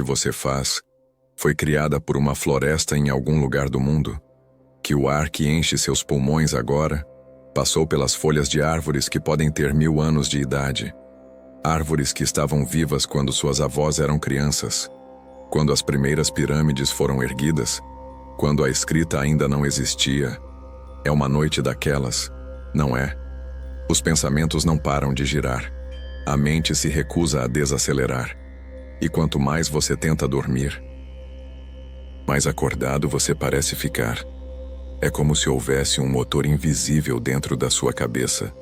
que você faz foi criada por uma floresta em algum lugar do mundo? Que o ar que enche seus pulmões agora passou pelas folhas de árvores que podem ter 1000 anos de idade? Árvores que estavam vivas quando suas avós eram crianças, quando as primeiras pirâmides foram erguidas, quando a escrita ainda não existia. É uma noite daquelas, não é? Os pensamentos não param de girar. A mente se recusa a desacelerar. E quanto mais você tenta dormir, mais acordado você parece ficar. É como se houvesse um motor invisível dentro da sua cabeça,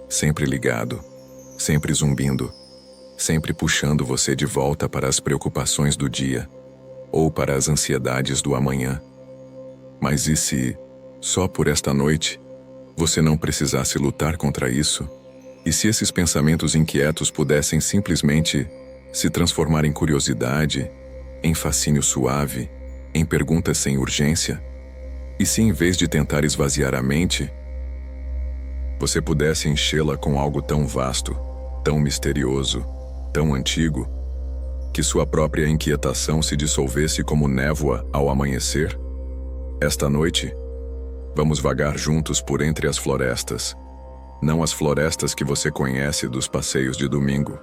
sempre ligado, sempre zumbindo, sempre puxando você de volta para as preocupações do dia, ou para as ansiedades do amanhã. Mas e se, só por esta noite, você não precisasse lutar contra isso? E se esses pensamentos inquietos pudessem simplesmente se transformar em curiosidade, em fascínio suave, em perguntas sem urgência? E se em vez de tentar esvaziar a mente, você pudesse enchê-la com algo tão vasto, tão misterioso, tão antigo, que sua própria inquietação se dissolvesse como névoa ao amanhecer? Esta noite, vamos vagar juntos por entre as florestas. Não as florestas que você conhece dos passeios de domingo,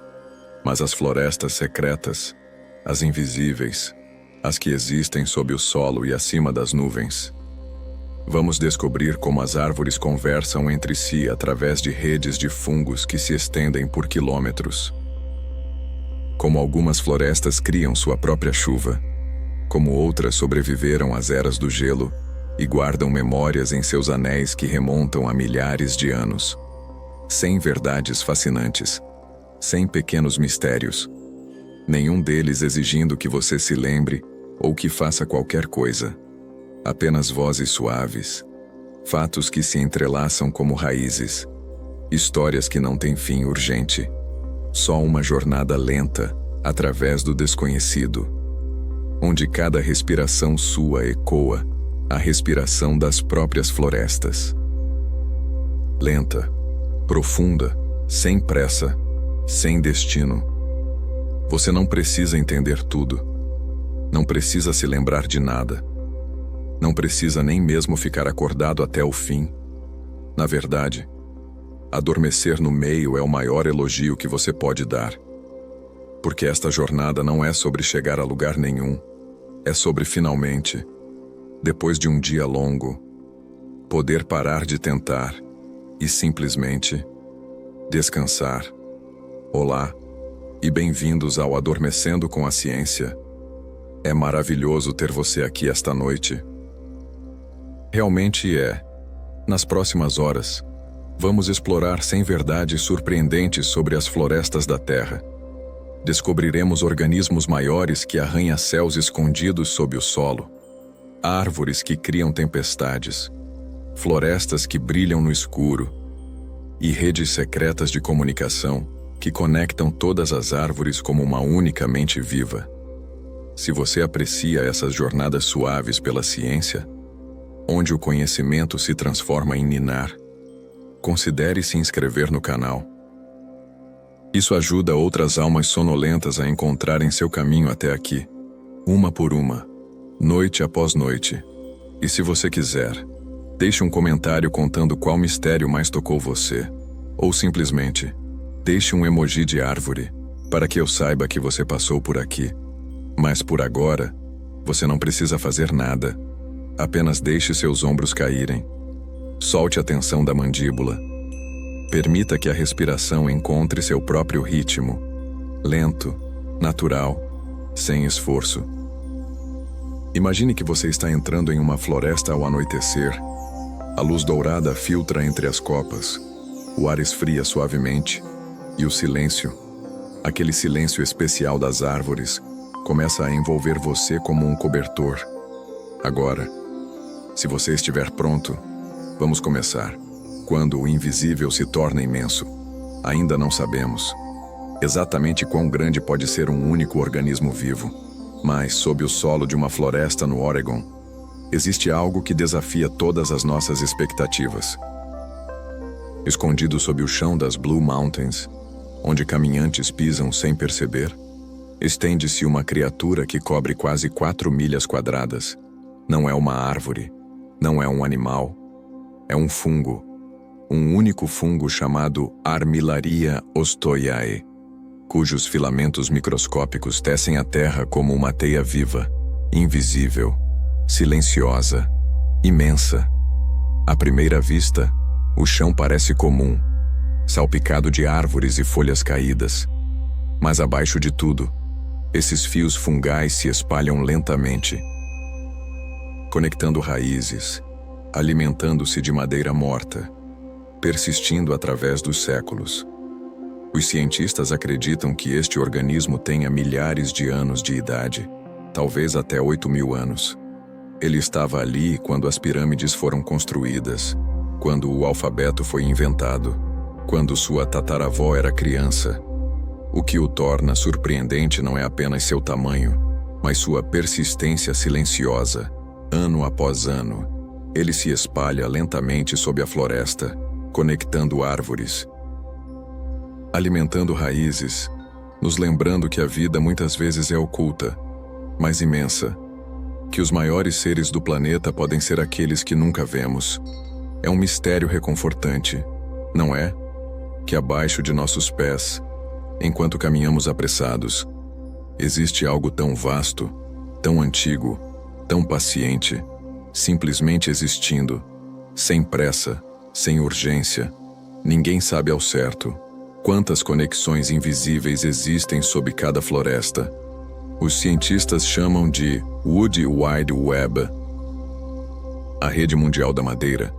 mas as florestas secretas, as invisíveis, as que existem sob o solo e acima das nuvens. Vamos descobrir como as árvores conversam entre si através de redes de fungos que se estendem por quilômetros. Como algumas florestas criam sua própria chuva, como outras sobreviveram às eras do gelo e guardam memórias em seus anéis que remontam a milhares de anos. 100 verdades fascinantes, 100 pequenos mistérios, nenhum deles exigindo que você se lembre ou que faça qualquer coisa. Apenas vozes suaves, fatos que se entrelaçam como raízes, histórias que não têm fim urgente, só uma jornada lenta através do desconhecido, onde cada respiração sua ecoa a respiração das próprias florestas. Lenta, profunda, sem pressa, sem destino. Você não precisa entender tudo. Não precisa se lembrar de nada. Não precisa nem mesmo ficar acordado até o fim. Na verdade, adormecer no meio é o maior elogio que você pode dar. Porque esta jornada não é sobre chegar a lugar nenhum. É sobre finalmente, depois de um dia longo, poder parar de tentar e simplesmente descansar. Olá, e bem-vindos ao Adormecendo com a Ciência. É maravilhoso ter você aqui esta noite. Realmente é. Nas próximas horas, vamos explorar 100 verdades surpreendentes sobre as florestas da Terra. Descobriremos organismos maiores que arranha-céus escondidos sob o solo, árvores que criam tempestades, florestas que brilham no escuro e redes secretas de comunicação que conectam todas as árvores como uma única mente viva. Se você aprecia essas jornadas suaves pela ciência, onde o conhecimento se transforma em ninar, considere se inscrever no canal. Isso ajuda outras almas sonolentas a encontrarem seu caminho até aqui, uma por uma, noite após noite. E se você quiser, deixe um comentário contando qual mistério mais tocou você, ou simplesmente, deixe um emoji de árvore, para que eu saiba que você passou por aqui. Mas por agora, você não precisa fazer nada. Apenas deixe seus ombros caírem. Solte a tensão da mandíbula. Permita que a respiração encontre seu próprio ritmo. Lento, natural, sem esforço. Imagine que você está entrando em uma floresta ao anoitecer. A luz dourada filtra entre as copas. O ar esfria suavemente. E o silêncio, aquele silêncio especial das árvores, começa a envolver você como um cobertor. Agora, se você estiver pronto, vamos começar. Quando o invisível se torna imenso, ainda não sabemos exatamente quão grande pode ser um único organismo vivo, mas sob o solo de uma floresta no Oregon, existe algo que desafia todas as nossas expectativas. Escondido sob o chão das Blue Mountains, onde caminhantes pisam sem perceber, Estende-se uma criatura que cobre quase 4 milhas quadradas. Não é uma árvore, não é um animal, é um fungo. Um único fungo chamado Armillaria ostoiae, cujos filamentos microscópicos tecem a terra como uma teia viva, invisível, silenciosa, imensa. À primeira vista, o chão parece comum, salpicado de árvores e folhas caídas. Mas abaixo de tudo, esses fios fungais se espalham lentamente, conectando raízes, alimentando-se de madeira morta, persistindo através dos séculos. Os cientistas acreditam que este organismo tenha milhares de anos de idade, talvez até 8.000 anos. Ele estava ali quando as pirâmides foram construídas, quando o alfabeto foi inventado, quando sua tataravó era criança. O que o torna surpreendente não é apenas seu tamanho, mas sua persistência silenciosa. Ano após ano, ele se espalha lentamente sob a floresta, conectando árvores, alimentando raízes, nos lembrando que a vida muitas vezes é oculta, mas imensa, que os maiores seres do planeta podem ser aqueles que nunca vemos. É um mistério reconfortante, não é? Que abaixo de nossos pés, enquanto caminhamos apressados, existe algo tão vasto, tão antigo, tão paciente, simplesmente existindo, sem pressa, sem urgência. Ninguém sabe ao certo quantas conexões invisíveis existem sob cada floresta. Os cientistas chamam de Wood Wide Web, a rede mundial da madeira,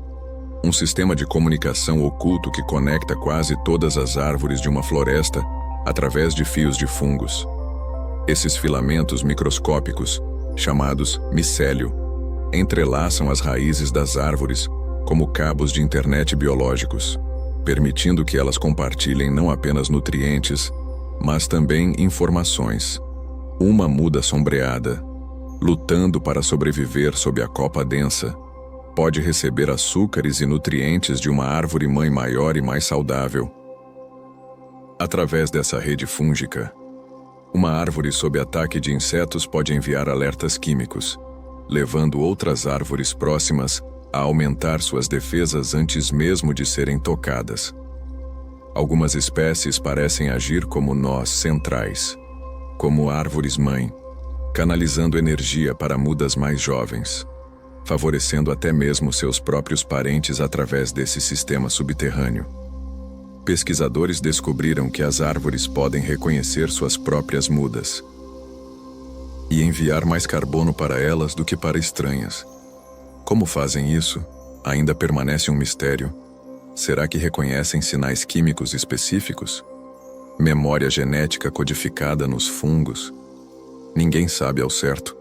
um sistema de comunicação oculto que conecta quase todas as árvores de uma floresta através de fios de fungos. Esses filamentos microscópicos, chamados micélio, entrelaçam as raízes das árvores como cabos de internet biológicos, permitindo que elas compartilhem não apenas nutrientes, mas também informações. Uma muda sombreada, lutando para sobreviver sob a copa densa, pode receber açúcares e nutrientes de uma árvore-mãe maior e mais saudável. Através dessa rede fúngica, uma árvore sob ataque de insetos pode enviar alertas químicos, levando outras árvores próximas a aumentar suas defesas antes mesmo de serem tocadas. Algumas espécies parecem agir como nós centrais, como árvores-mãe, canalizando energia para mudas mais jovens, favorecendo até mesmo seus próprios parentes através desse sistema subterrâneo. Pesquisadores descobriram que as árvores podem reconhecer suas próprias mudas e enviar mais carbono para elas do que para estranhas. Como fazem isso? Ainda permanece um mistério. Será que reconhecem sinais químicos específicos? Memória genética codificada nos fungos? Ninguém sabe ao certo.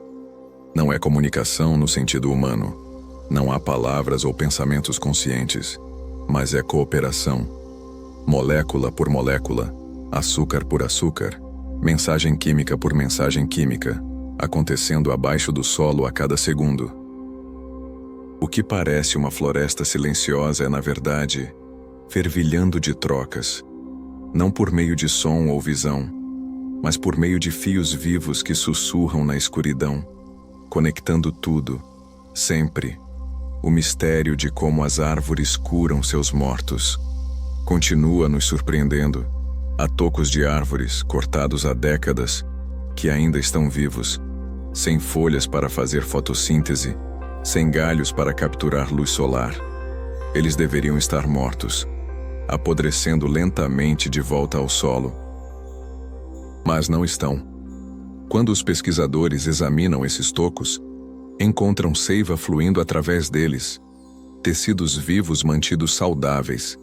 Não é comunicação no sentido humano. Não há palavras ou pensamentos conscientes, mas é cooperação. Molécula por molécula, açúcar por açúcar, mensagem química por mensagem química, acontecendo abaixo do solo a cada segundo. O que parece uma floresta silenciosa é, na verdade, fervilhando de trocas, não por meio de som ou visão, mas por meio de fios vivos que sussurram na escuridão, conectando tudo, sempre. O mistério de como as árvores curam seus mortos continua nos surpreendendo. Há tocos de árvores, cortados há décadas, que ainda estão vivos, sem folhas para fazer fotossíntese, sem galhos para capturar luz solar. Eles deveriam estar mortos, apodrecendo lentamente de volta ao solo. Mas não estão. Quando os pesquisadores examinam esses tocos, encontram seiva fluindo através deles, tecidos vivos mantidos saudáveis,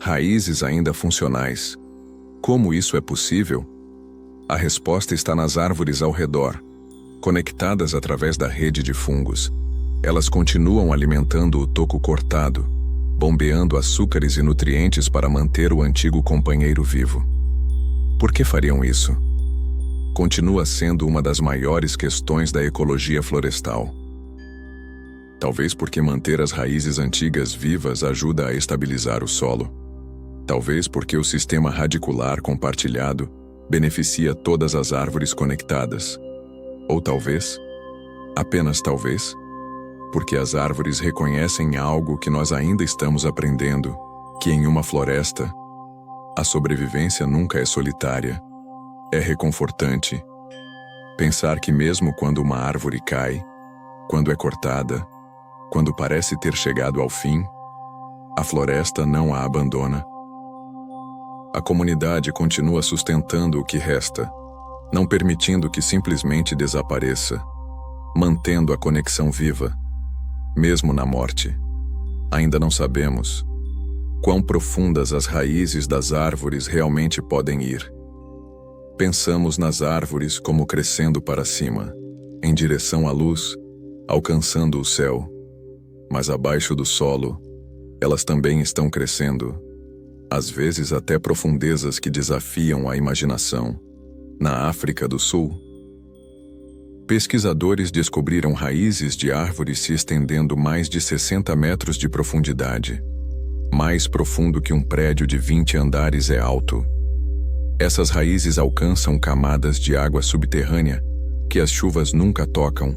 raízes ainda funcionais. Como isso é possível? A resposta está nas árvores ao redor, conectadas através da rede de fungos. Elas continuam alimentando o toco cortado, bombeando açúcares e nutrientes para manter o antigo companheiro vivo. Por que fariam isso? Continua sendo uma das maiores questões da ecologia florestal. Talvez porque manter as raízes antigas vivas ajuda a estabilizar o solo. Talvez porque o sistema radicular compartilhado beneficia todas as árvores conectadas. Ou talvez, apenas talvez, porque as árvores reconhecem algo que nós ainda estamos aprendendo, que em uma floresta, a sobrevivência nunca é solitária. É reconfortante pensar que mesmo quando uma árvore cai, quando é cortada, quando parece ter chegado ao fim, a floresta não a abandona. A comunidade continua sustentando o que resta, não permitindo que simplesmente desapareça, mantendo a conexão viva, mesmo na morte. Ainda não sabemos quão profundas as raízes das árvores realmente podem ir. Pensamos nas árvores como crescendo para cima, em direção à luz, alcançando o céu. Mas abaixo do solo, elas também estão crescendo, às vezes até profundezas que desafiam a imaginação. Na África do Sul, pesquisadores descobriram raízes de árvores se estendendo mais de 60 metros de profundidade. Mais profundo que um prédio de 20 andares é alto. Essas raízes alcançam camadas de água subterrânea que as chuvas nunca tocam,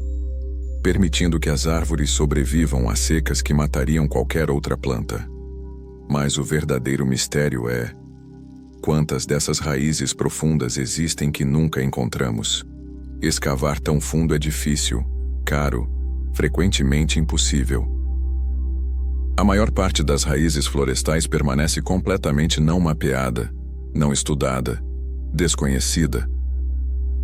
permitindo que as árvores sobrevivam a secas que matariam qualquer outra planta. Mas o verdadeiro mistério é: quantas dessas raízes profundas existem que nunca encontramos? Escavar tão fundo é difícil, caro, frequentemente impossível. A maior parte das raízes florestais permanece completamente não mapeada, não estudada, desconhecida.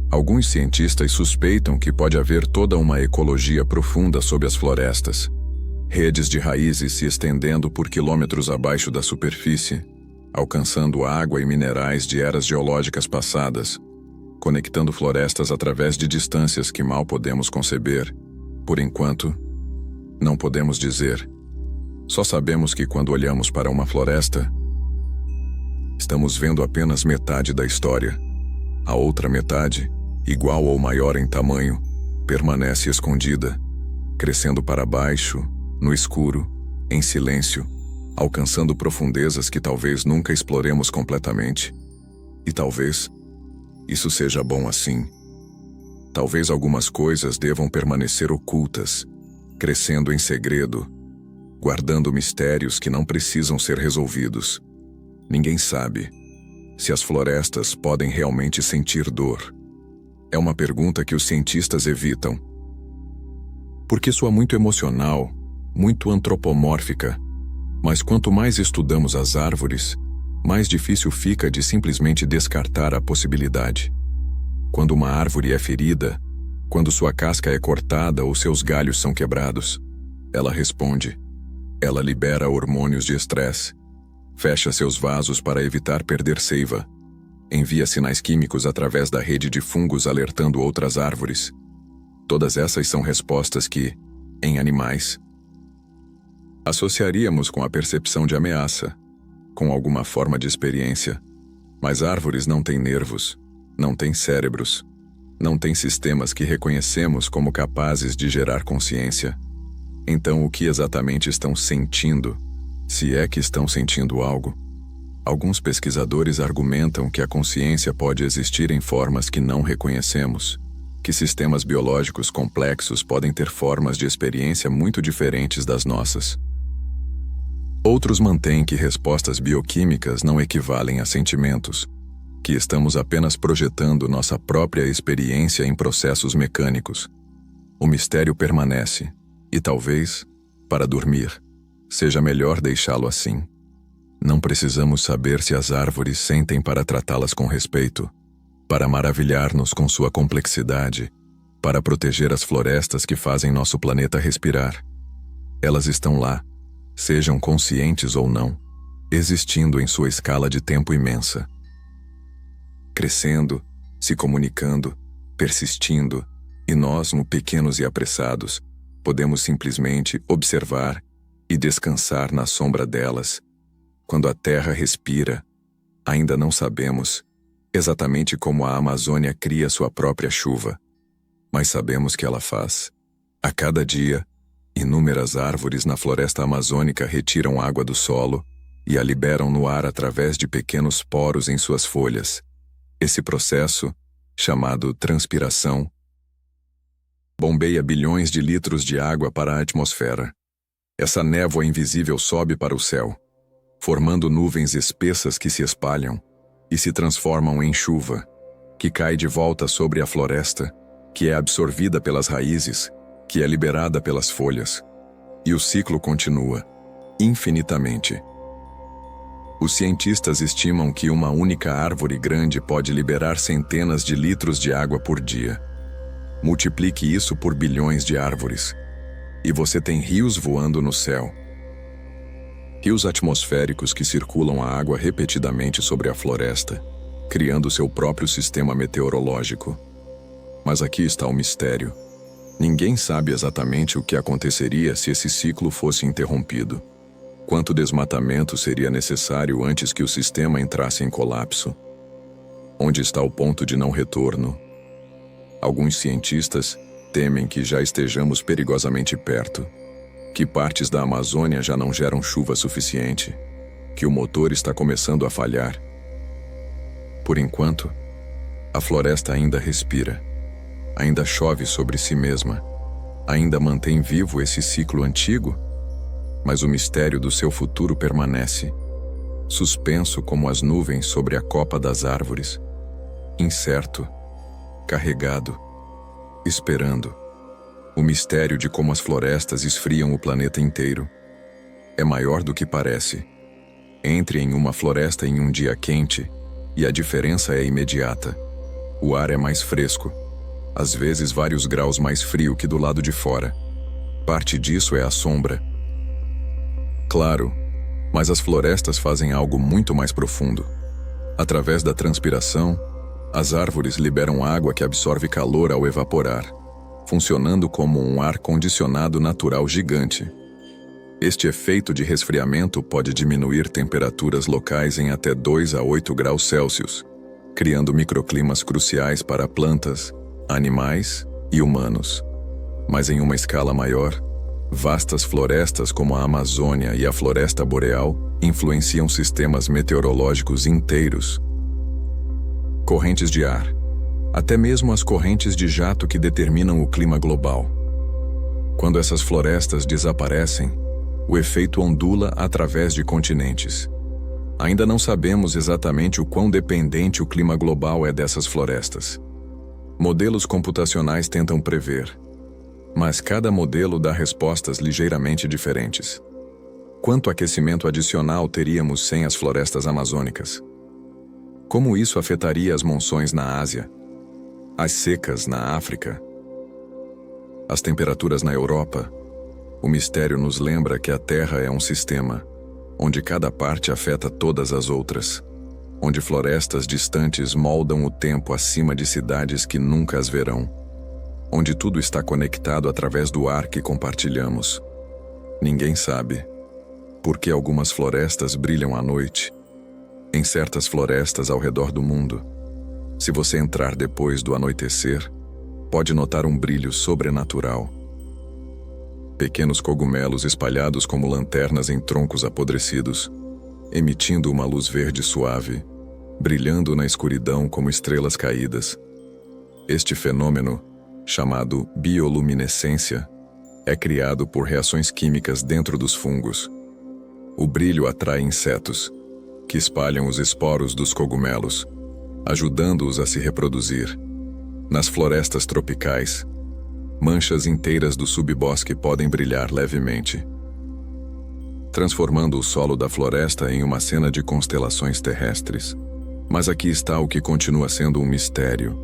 Alguns cientistas suspeitam que pode haver toda uma ecologia profunda sob as florestas. Redes de raízes se estendendo por quilômetros abaixo da superfície, alcançando água e minerais de eras geológicas passadas, conectando florestas através de distâncias que mal podemos conceber. Por enquanto, não podemos dizer. Só sabemos que quando olhamos para uma floresta, estamos vendo apenas metade da história. A outra metade, igual ou maior em tamanho, permanece escondida, crescendo para baixo, no escuro, em silêncio, alcançando profundezas que talvez nunca exploremos completamente. E talvez isso seja bom assim. Talvez algumas coisas devam permanecer ocultas, crescendo em segredo, guardando mistérios que não precisam ser resolvidos. Ninguém sabe se as florestas podem realmente sentir dor. É uma pergunta que os cientistas evitam, porque soa muito emocional, muito antropomórfica. Mas quanto mais estudamos as árvores, mais difícil fica de simplesmente descartar a possibilidade. Quando uma árvore é ferida, quando sua casca é cortada ou seus galhos são quebrados, ela responde. Ela libera hormônios de estresse, fecha seus vasos para evitar perder seiva, envia sinais químicos através da rede de fungos alertando outras árvores. Todas essas são respostas que, em animais, associaríamos com a percepção de ameaça, com alguma forma de experiência. Mas árvores não têm nervos, não têm cérebros, não têm sistemas que reconhecemos como capazes de gerar consciência. Então, o que exatamente estão sentindo, se é que estão sentindo algo? Alguns pesquisadores argumentam que a consciência pode existir em formas que não reconhecemos, que sistemas biológicos complexos podem ter formas de experiência muito diferentes das nossas. Outros mantêm que respostas bioquímicas não equivalem a sentimentos, que estamos apenas projetando nossa própria experiência em processos mecânicos. O mistério permanece, e talvez, para dormir, seja melhor deixá-lo assim. Não precisamos saber se as árvores sentem para tratá-las com respeito, para maravilhar-nos com sua complexidade, para proteger as florestas que fazem nosso planeta respirar. Elas estão lá, sejam conscientes ou não, existindo em sua escala de tempo imensa. Crescendo, se comunicando, persistindo, e nós, pequenos e apressados, podemos simplesmente observar e descansar na sombra delas. Quando a terra respira, ainda não sabemos exatamente como a Amazônia cria sua própria chuva, mas sabemos que ela faz. A cada dia, inúmeras árvores na floresta amazônica retiram água do solo e a liberam no ar através de pequenos poros em suas folhas. Esse processo, chamado transpiração, bombeia bilhões de litros de água para a atmosfera. Essa névoa invisível sobe para o céu, formando nuvens espessas que se espalham e se transformam em chuva, que cai de volta sobre a floresta, que é absorvida pelas raízes, que é liberada pelas folhas. E o ciclo continua, infinitamente. Os cientistas estimam que uma única árvore grande pode liberar centenas de litros de água por dia. Multiplique isso por bilhões de árvores, e você tem rios voando no céu. Rios atmosféricos que circulam a água repetidamente sobre a floresta, criando seu próprio sistema meteorológico. Mas aqui está o mistério. Ninguém sabe exatamente o que aconteceria se esse ciclo fosse interrompido. Quanto desmatamento seria necessário antes que o sistema entrasse em colapso? Onde está o ponto de não retorno? Alguns cientistas temem que já estejamos perigosamente perto, que partes da Amazônia já não geram chuva suficiente, que o motor está começando a falhar. Por enquanto, a floresta ainda respira, ainda chove sobre si mesma, ainda mantém vivo esse ciclo antigo, mas o mistério do seu futuro permanece, suspenso como as nuvens sobre a copa das árvores, incerto, carregado, esperando. O mistério de como as florestas esfriam o planeta inteiro é maior do que parece. Entre em uma floresta em um dia quente e a diferença é imediata. O ar é mais fresco, às vezes vários graus mais frio que do lado de fora. Parte disso é a sombra. Claro, mas as florestas fazem algo muito mais profundo. Através da transpiração, as árvores liberam água que absorve calor ao evaporar, funcionando como um ar-condicionado natural gigante. Este efeito de resfriamento pode diminuir temperaturas locais em até 2 a 8 graus Celsius, criando microclimas cruciais para plantas, animais e humanos. Mas em uma escala maior, vastas florestas como a Amazônia e a Floresta Boreal influenciam sistemas meteorológicos inteiros. Correntes de ar, até mesmo as correntes de jato que determinam o clima global. Quando essas florestas desaparecem, o efeito ondula através de continentes. Ainda não sabemos exatamente o quão dependente o clima global é dessas florestas. Modelos computacionais tentam prever, mas cada modelo dá respostas ligeiramente diferentes. Quanto aquecimento adicional teríamos sem as florestas amazônicas? Como isso afetaria as monções na Ásia, as secas na África, as temperaturas na Europa? O mistério nos lembra que a Terra é um sistema, onde cada parte afeta todas as outras, onde florestas distantes moldam o tempo acima de cidades que nunca as verão, onde tudo está conectado através do ar que compartilhamos. Ninguém sabe por que algumas florestas brilham à noite, em certas florestas ao redor do mundo. Se você entrar depois do anoitecer, pode notar um brilho sobrenatural. Pequenos cogumelos espalhados como lanternas em troncos apodrecidos, emitindo uma luz verde suave, brilhando na escuridão como estrelas caídas. Este fenômeno, chamado bioluminescência, é criado por reações químicas dentro dos fungos. O brilho atrai insetos, que espalham os esporos dos cogumelos, ajudando-os a se reproduzir. Nas florestas tropicais, manchas inteiras do subbosque podem brilhar levemente, transformando o solo da floresta em uma cena de constelações terrestres. Mas aqui está o que continua sendo um mistério.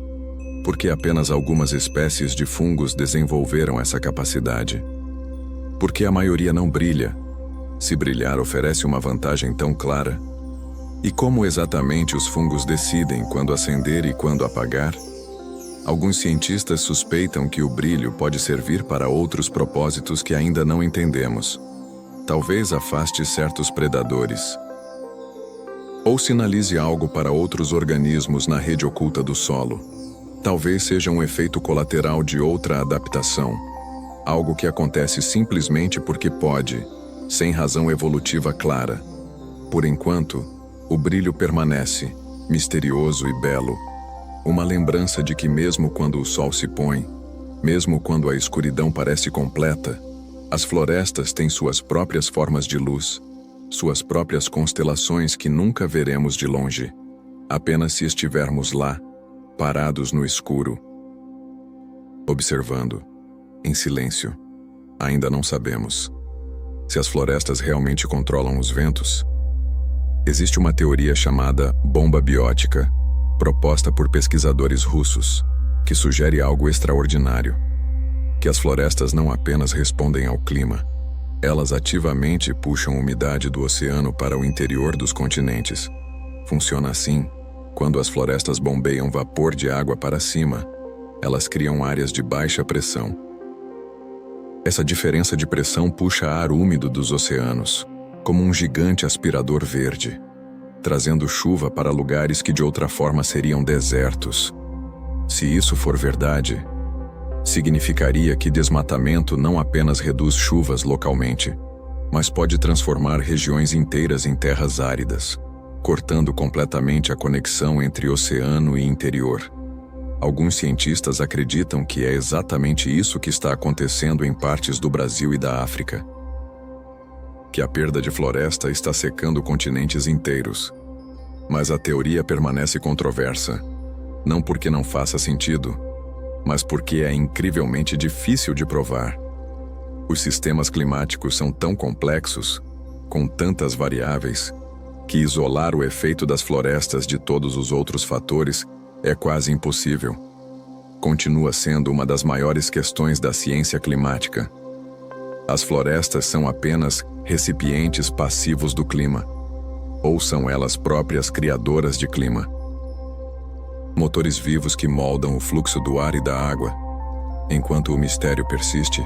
Por que apenas algumas espécies de fungos desenvolveram essa capacidade? Por que a maioria não brilha? Se brilhar oferece uma vantagem tão clara? E como exatamente os fungos decidem quando acender e quando apagar? Alguns cientistas suspeitam que o brilho pode servir para outros propósitos que ainda não entendemos. Talvez afaste certos predadores, ou sinalize algo para outros organismos na rede oculta do solo. Talvez seja um efeito colateral de outra adaptação, algo que acontece simplesmente porque pode, sem razão evolutiva clara. Por enquanto, o brilho permanece, misterioso e belo. Uma lembrança de que mesmo quando o sol se põe, mesmo quando a escuridão parece completa, as florestas têm suas próprias formas de luz, suas próprias constelações que nunca veremos de longe, apenas se estivermos lá, parados no escuro, observando, em silêncio. Ainda não sabemos se as florestas realmente controlam os ventos. Existe uma teoria chamada bomba biótica, proposta por pesquisadores russos, que sugere algo extraordinário: que as florestas não apenas respondem ao clima, elas ativamente puxam umidade do oceano para o interior dos continentes. Funciona assim: quando as florestas bombeiam vapor de água para cima, elas criam áreas de baixa pressão. Essa diferença de pressão puxa ar úmido dos oceanos, como um gigante aspirador verde, trazendo chuva para lugares que de outra forma seriam desertos. Se isso for verdade, significaria que desmatamento não apenas reduz chuvas localmente, mas pode transformar regiões inteiras em terras áridas, cortando completamente a conexão entre oceano e interior. Alguns cientistas acreditam que é exatamente isso que está acontecendo em partes do Brasil e da África. Que a perda de floresta está secando continentes inteiros. Mas a teoria permanece controversa, não porque não faça sentido, mas porque é incrivelmente difícil de provar. Os sistemas climáticos são tão complexos, com tantas variáveis, que isolar o efeito das florestas de todos os outros fatores é quase impossível. Continua sendo uma das maiores questões da ciência climática. As florestas são apenas recipientes passivos do clima, ou são elas próprias criadoras de clima? Motores vivos que moldam o fluxo do ar e da água. Enquanto o mistério persiste,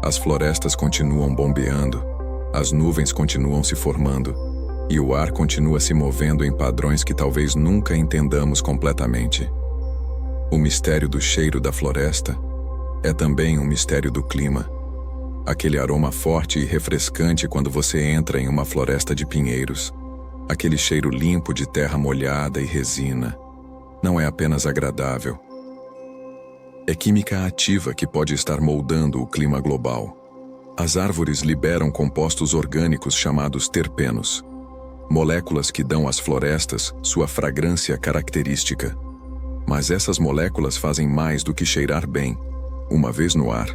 as florestas continuam bombeando, as nuvens continuam se formando, e o ar continua se movendo em padrões que talvez nunca entendamos completamente. O mistério do cheiro da floresta é também um mistério do clima. Aquele aroma forte e refrescante quando você entra em uma floresta de pinheiros. Aquele cheiro limpo de terra molhada e resina. Não é apenas agradável. É química ativa que pode estar moldando o clima global. As árvores liberam compostos orgânicos chamados terpenos, moléculas que dão às florestas sua fragrância característica. Mas essas moléculas fazem mais do que cheirar bem. Uma vez no ar,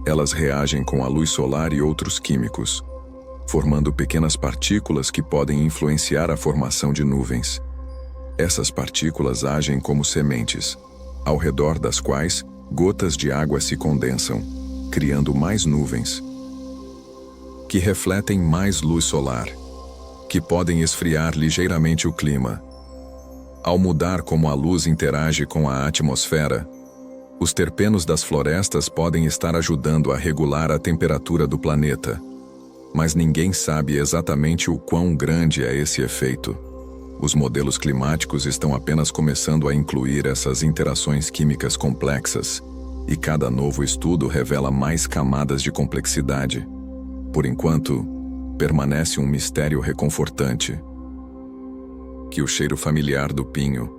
elas reagem com a luz solar e outros químicos, formando pequenas partículas que podem influenciar a formação de nuvens. Essas partículas agem como sementes, ao redor das quais gotas de água se condensam, criando mais nuvens, que refletem mais luz solar, que podem esfriar ligeiramente o clima. Ao mudar como a luz interage com a atmosfera, os terpenos das florestas podem estar ajudando a regular a temperatura do planeta. Mas ninguém sabe exatamente o quão grande é esse efeito. Os modelos climáticos estão apenas começando a incluir essas interações químicas complexas, e cada novo estudo revela mais camadas de complexidade. Por enquanto, permanece um mistério reconfortante. Que o cheiro familiar do pinho,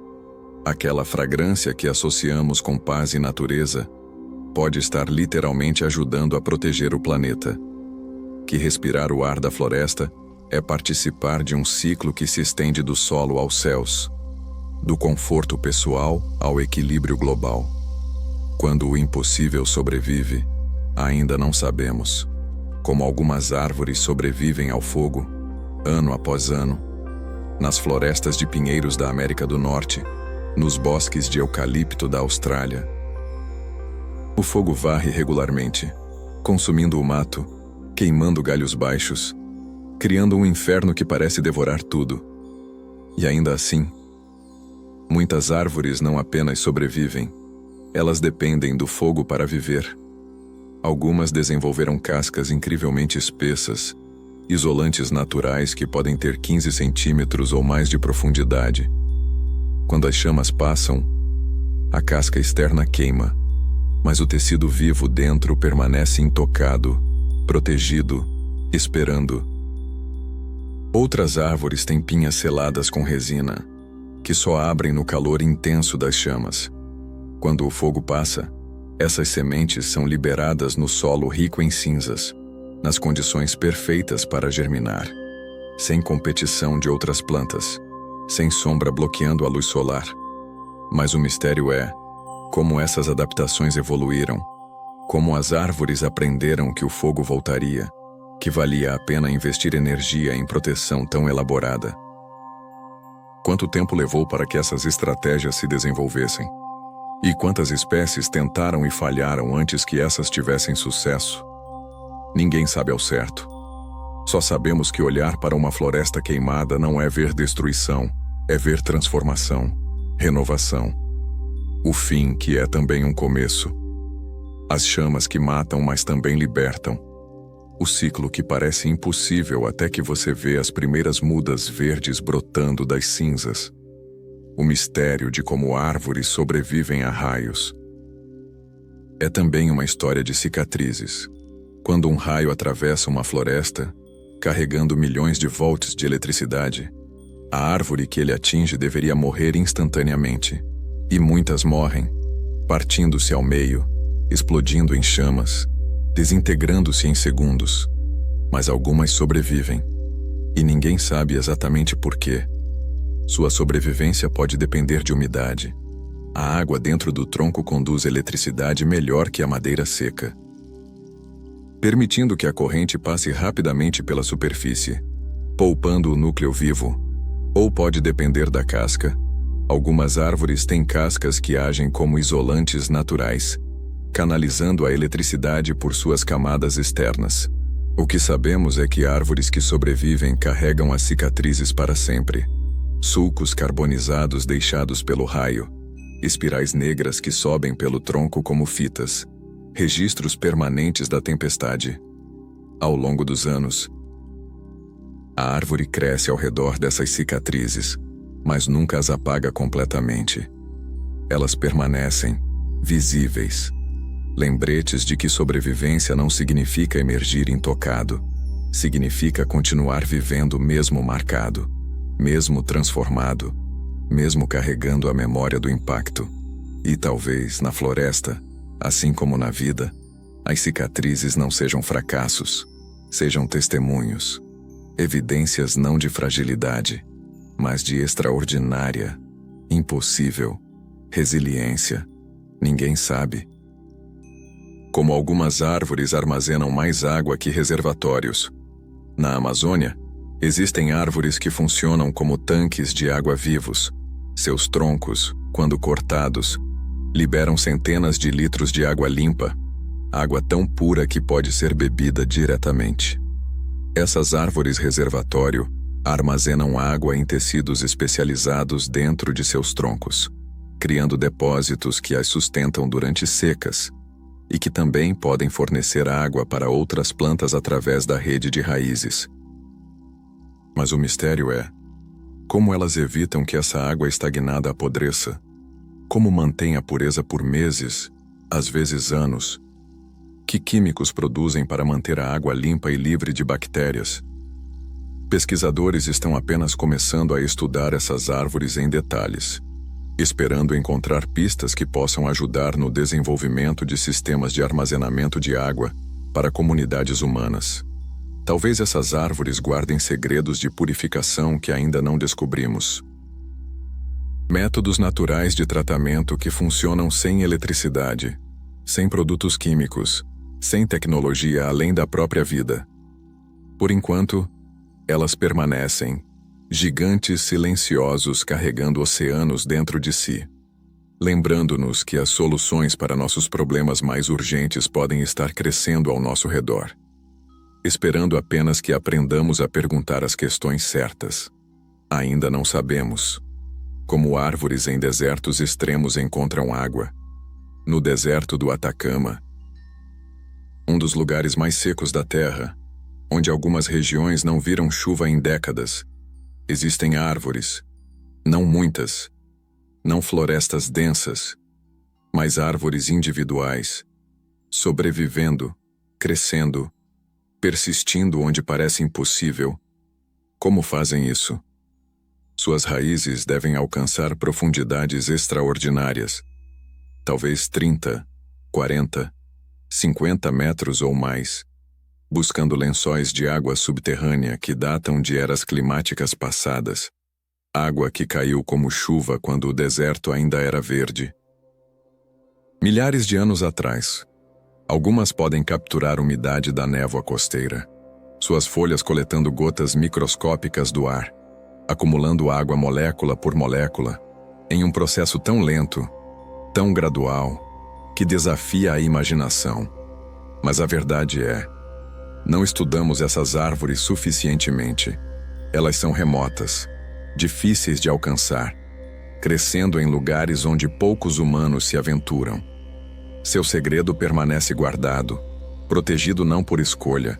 aquela fragrância que associamos com paz e natureza, pode estar literalmente ajudando a proteger o planeta. Que respirar o ar da floresta é participar de um ciclo que se estende do solo aos céus, do conforto pessoal ao equilíbrio global. Quando o impossível sobrevive, ainda não sabemos. Como algumas árvores sobrevivem ao fogo, ano após ano, nas florestas de pinheiros da América do Norte, nos bosques de eucalipto da Austrália. O fogo varre regularmente, consumindo o mato, queimando galhos baixos, criando um inferno que parece devorar tudo. E ainda assim, muitas árvores não apenas sobrevivem, elas dependem do fogo para viver. Algumas desenvolveram cascas incrivelmente espessas, isolantes naturais que podem ter 15 centímetros ou mais de profundidade. Quando as chamas passam, a casca externa queima, mas o tecido vivo dentro permanece intocado, protegido, esperando. Outras árvores têm pinhas seladas com resina, que só abrem no calor intenso das chamas. Quando o fogo passa, essas sementes são liberadas no solo rico em cinzas, nas condições perfeitas para germinar, sem competição de outras plantas, sem sombra bloqueando a luz solar. Mas o mistério é como essas adaptações evoluíram, como as árvores aprenderam que o fogo voltaria, que valia a pena investir energia em proteção tão elaborada. Quanto tempo levou para que essas estratégias se desenvolvessem? E quantas espécies tentaram e falharam antes que essas tivessem sucesso? Ninguém sabe ao certo. Só sabemos que olhar para uma floresta queimada não é ver destruição, é ver transformação, renovação. O fim que é também um começo. As chamas que matam, mas também libertam. O ciclo que parece impossível até que você vê as primeiras mudas verdes brotando das cinzas. O mistério de como árvores sobrevivem a raios. É também uma história de cicatrizes. Quando um raio atravessa uma floresta, carregando milhões de volts de eletricidade, a árvore que ele atinge deveria morrer instantaneamente. E muitas morrem, partindo-se ao meio, explodindo em chamas, desintegrando-se em segundos. Mas algumas sobrevivem. E ninguém sabe exatamente por quê. Sua sobrevivência pode depender de umidade. A água dentro do tronco conduz eletricidade melhor que a madeira seca, permitindo que a corrente passe rapidamente pela superfície, poupando o núcleo vivo. Ou pode depender da casca. Algumas árvores têm cascas que agem como isolantes naturais, canalizando a eletricidade por suas camadas externas. O que sabemos é que árvores que sobrevivem carregam as cicatrizes para sempre. Sulcos carbonizados deixados pelo raio, espirais negras que sobem pelo tronco como fitas, registros permanentes da tempestade. Ao longo dos anos, a árvore cresce ao redor dessas cicatrizes, mas nunca as apaga completamente. Elas permanecem, visíveis, lembretes de que sobrevivência não significa emergir intocado, significa continuar vivendo mesmo marcado, mesmo transformado, mesmo carregando a memória do impacto. E talvez, na floresta, assim como na vida, as cicatrizes não sejam fracassos, sejam testemunhos, evidências não de fragilidade, mas de extraordinária, impossível, resiliência. Ninguém sabe. Como algumas árvores armazenam mais água que reservatórios. Na Amazônia, existem árvores que funcionam como tanques de água vivos. Seus troncos, quando cortados, liberam centenas de litros de água limpa, água tão pura que pode ser bebida diretamente. Essas árvores reservatório armazenam água em tecidos especializados dentro de seus troncos, criando depósitos que as sustentam durante secas e que também podem fornecer água para outras plantas através da rede de raízes. Mas o mistério é como elas evitam que essa água estagnada apodreça, como mantêm a pureza por meses, às vezes anos. Que químicos produzem para manter a água limpa e livre de bactérias? Pesquisadores estão apenas começando a estudar essas árvores em detalhes, esperando encontrar pistas que possam ajudar no desenvolvimento de sistemas de armazenamento de água para comunidades humanas. Talvez essas árvores guardem segredos de purificação que ainda não descobrimos. Métodos naturais de tratamento que funcionam sem eletricidade, sem produtos químicos, sem tecnologia além da própria vida. Por enquanto, elas permanecem, gigantes silenciosos carregando oceanos dentro de si, lembrando-nos que as soluções para nossos problemas mais urgentes podem estar crescendo ao nosso redor, esperando apenas que aprendamos a perguntar as questões certas. Ainda não sabemos como árvores em desertos extremos encontram água. No deserto do Atacama, um dos lugares mais secos da Terra, onde algumas regiões não viram chuva em décadas, existem árvores, não muitas, não florestas densas, mas árvores individuais, sobrevivendo, crescendo, persistindo onde parece impossível. Como fazem isso? Suas raízes devem alcançar profundidades extraordinárias, talvez 30, 40, 50 metros ou mais, buscando lençóis de água subterrânea que datam de eras climáticas passadas, água que caiu como chuva quando o deserto ainda era verde. Milhares de anos atrás, algumas podem capturar umidade da névoa costeira, suas folhas coletando gotas microscópicas do ar, acumulando água molécula por molécula, em um processo tão lento, tão gradual, que desafia a imaginação. Mas a verdade é, não estudamos essas árvores suficientemente. Elas são remotas, difíceis de alcançar, crescendo em lugares onde poucos humanos se aventuram. Seu segredo permanece guardado, protegido não por escolha,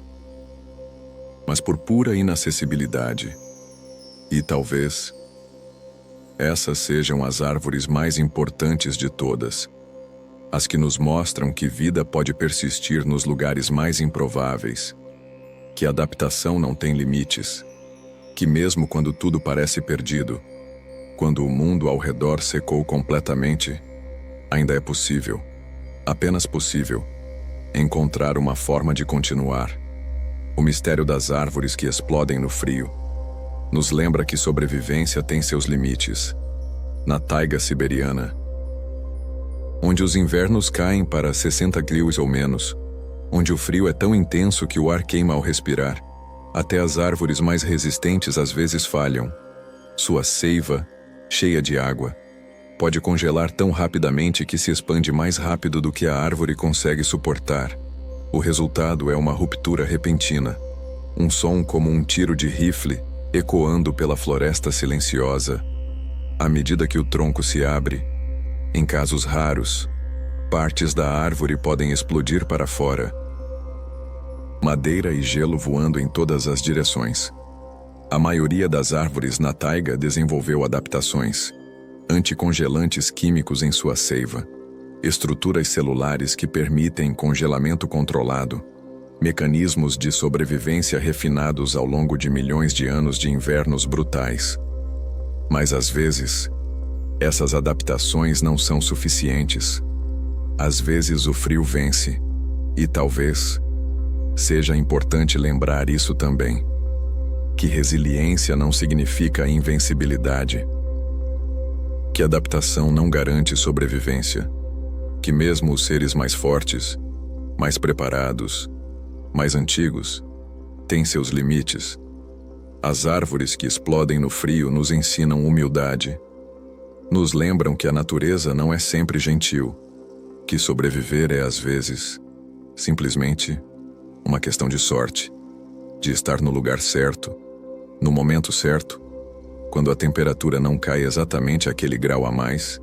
mas por pura inacessibilidade. E talvez essas sejam as árvores mais importantes de todas, as que nos mostram que vida pode persistir nos lugares mais improváveis, que a adaptação não tem limites, que mesmo quando tudo parece perdido, quando o mundo ao redor secou completamente, ainda é possível, apenas possível, encontrar uma forma de continuar. O mistério das árvores que explodem no frio nos lembra que sobrevivência tem seus limites. Na taiga siberiana, onde os invernos caem para 60 graus ou menos, onde o frio é tão intenso que o ar queima ao respirar, até as árvores mais resistentes às vezes falham. Sua seiva, cheia de água, pode congelar tão rapidamente que se expande mais rápido do que a árvore consegue suportar. O resultado é uma ruptura repentina, um som como um tiro de rifle ecoando pela floresta silenciosa. À medida que o tronco se abre, em casos raros, partes da árvore podem explodir para fora. Madeira e gelo voando em todas as direções. A maioria das árvores na taiga desenvolveu adaptações, anticongelantes químicos em sua seiva, estruturas celulares que permitem congelamento controlado, mecanismos de sobrevivência refinados ao longo de milhões de anos de invernos brutais. Mas às vezes, essas adaptações não são suficientes. Às vezes o frio vence, e talvez seja importante lembrar isso também, que resiliência não significa invencibilidade, que adaptação não garante sobrevivência, que mesmo os seres mais fortes, mais preparados, mais antigos, têm seus limites. As árvores que explodem no frio nos ensinam humildade, nos lembram que a natureza não é sempre gentil, que sobreviver é às vezes, simplesmente, uma questão de sorte, de estar no lugar certo, no momento certo, quando a temperatura não cai exatamente aquele grau a mais,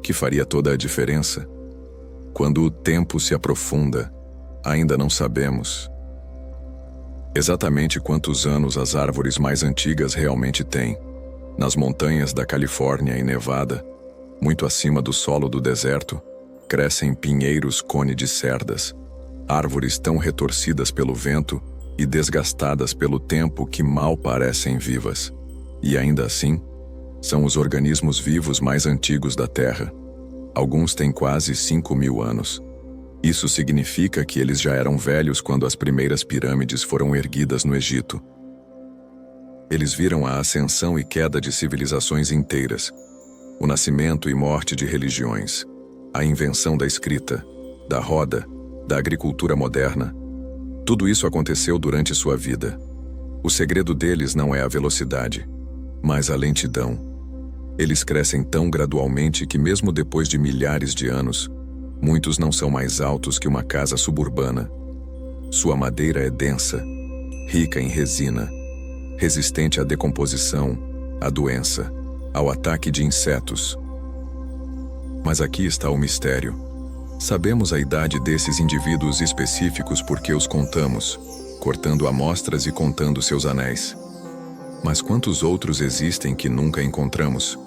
que faria toda a diferença. Quando o tempo se aprofunda, ainda não sabemos exatamente quantos anos as árvores mais antigas realmente têm. Nas montanhas da Califórnia e Nevada, muito acima do solo do deserto, crescem pinheiros cone de cerdas, árvores tão retorcidas pelo vento e desgastadas pelo tempo que mal parecem vivas. E ainda assim, são os organismos vivos mais antigos da Terra. Alguns têm quase 5.000 anos. Isso significa que eles já eram velhos quando as primeiras pirâmides foram erguidas no Egito. Eles viram a ascensão e queda de civilizações inteiras, o nascimento e morte de religiões, a invenção da escrita, da roda, da agricultura moderna. Tudo isso aconteceu durante sua vida. O segredo deles não é a velocidade, mas a lentidão. Eles crescem tão gradualmente que mesmo depois de milhares de anos, muitos não são mais altos que uma casa suburbana. Sua madeira é densa, rica em resina, resistente à decomposição, à doença, ao ataque de insetos. Mas aqui está o mistério. Sabemos a idade desses indivíduos específicos porque os contamos, cortando amostras e contando seus anéis. Mas quantos outros existem que nunca encontramos?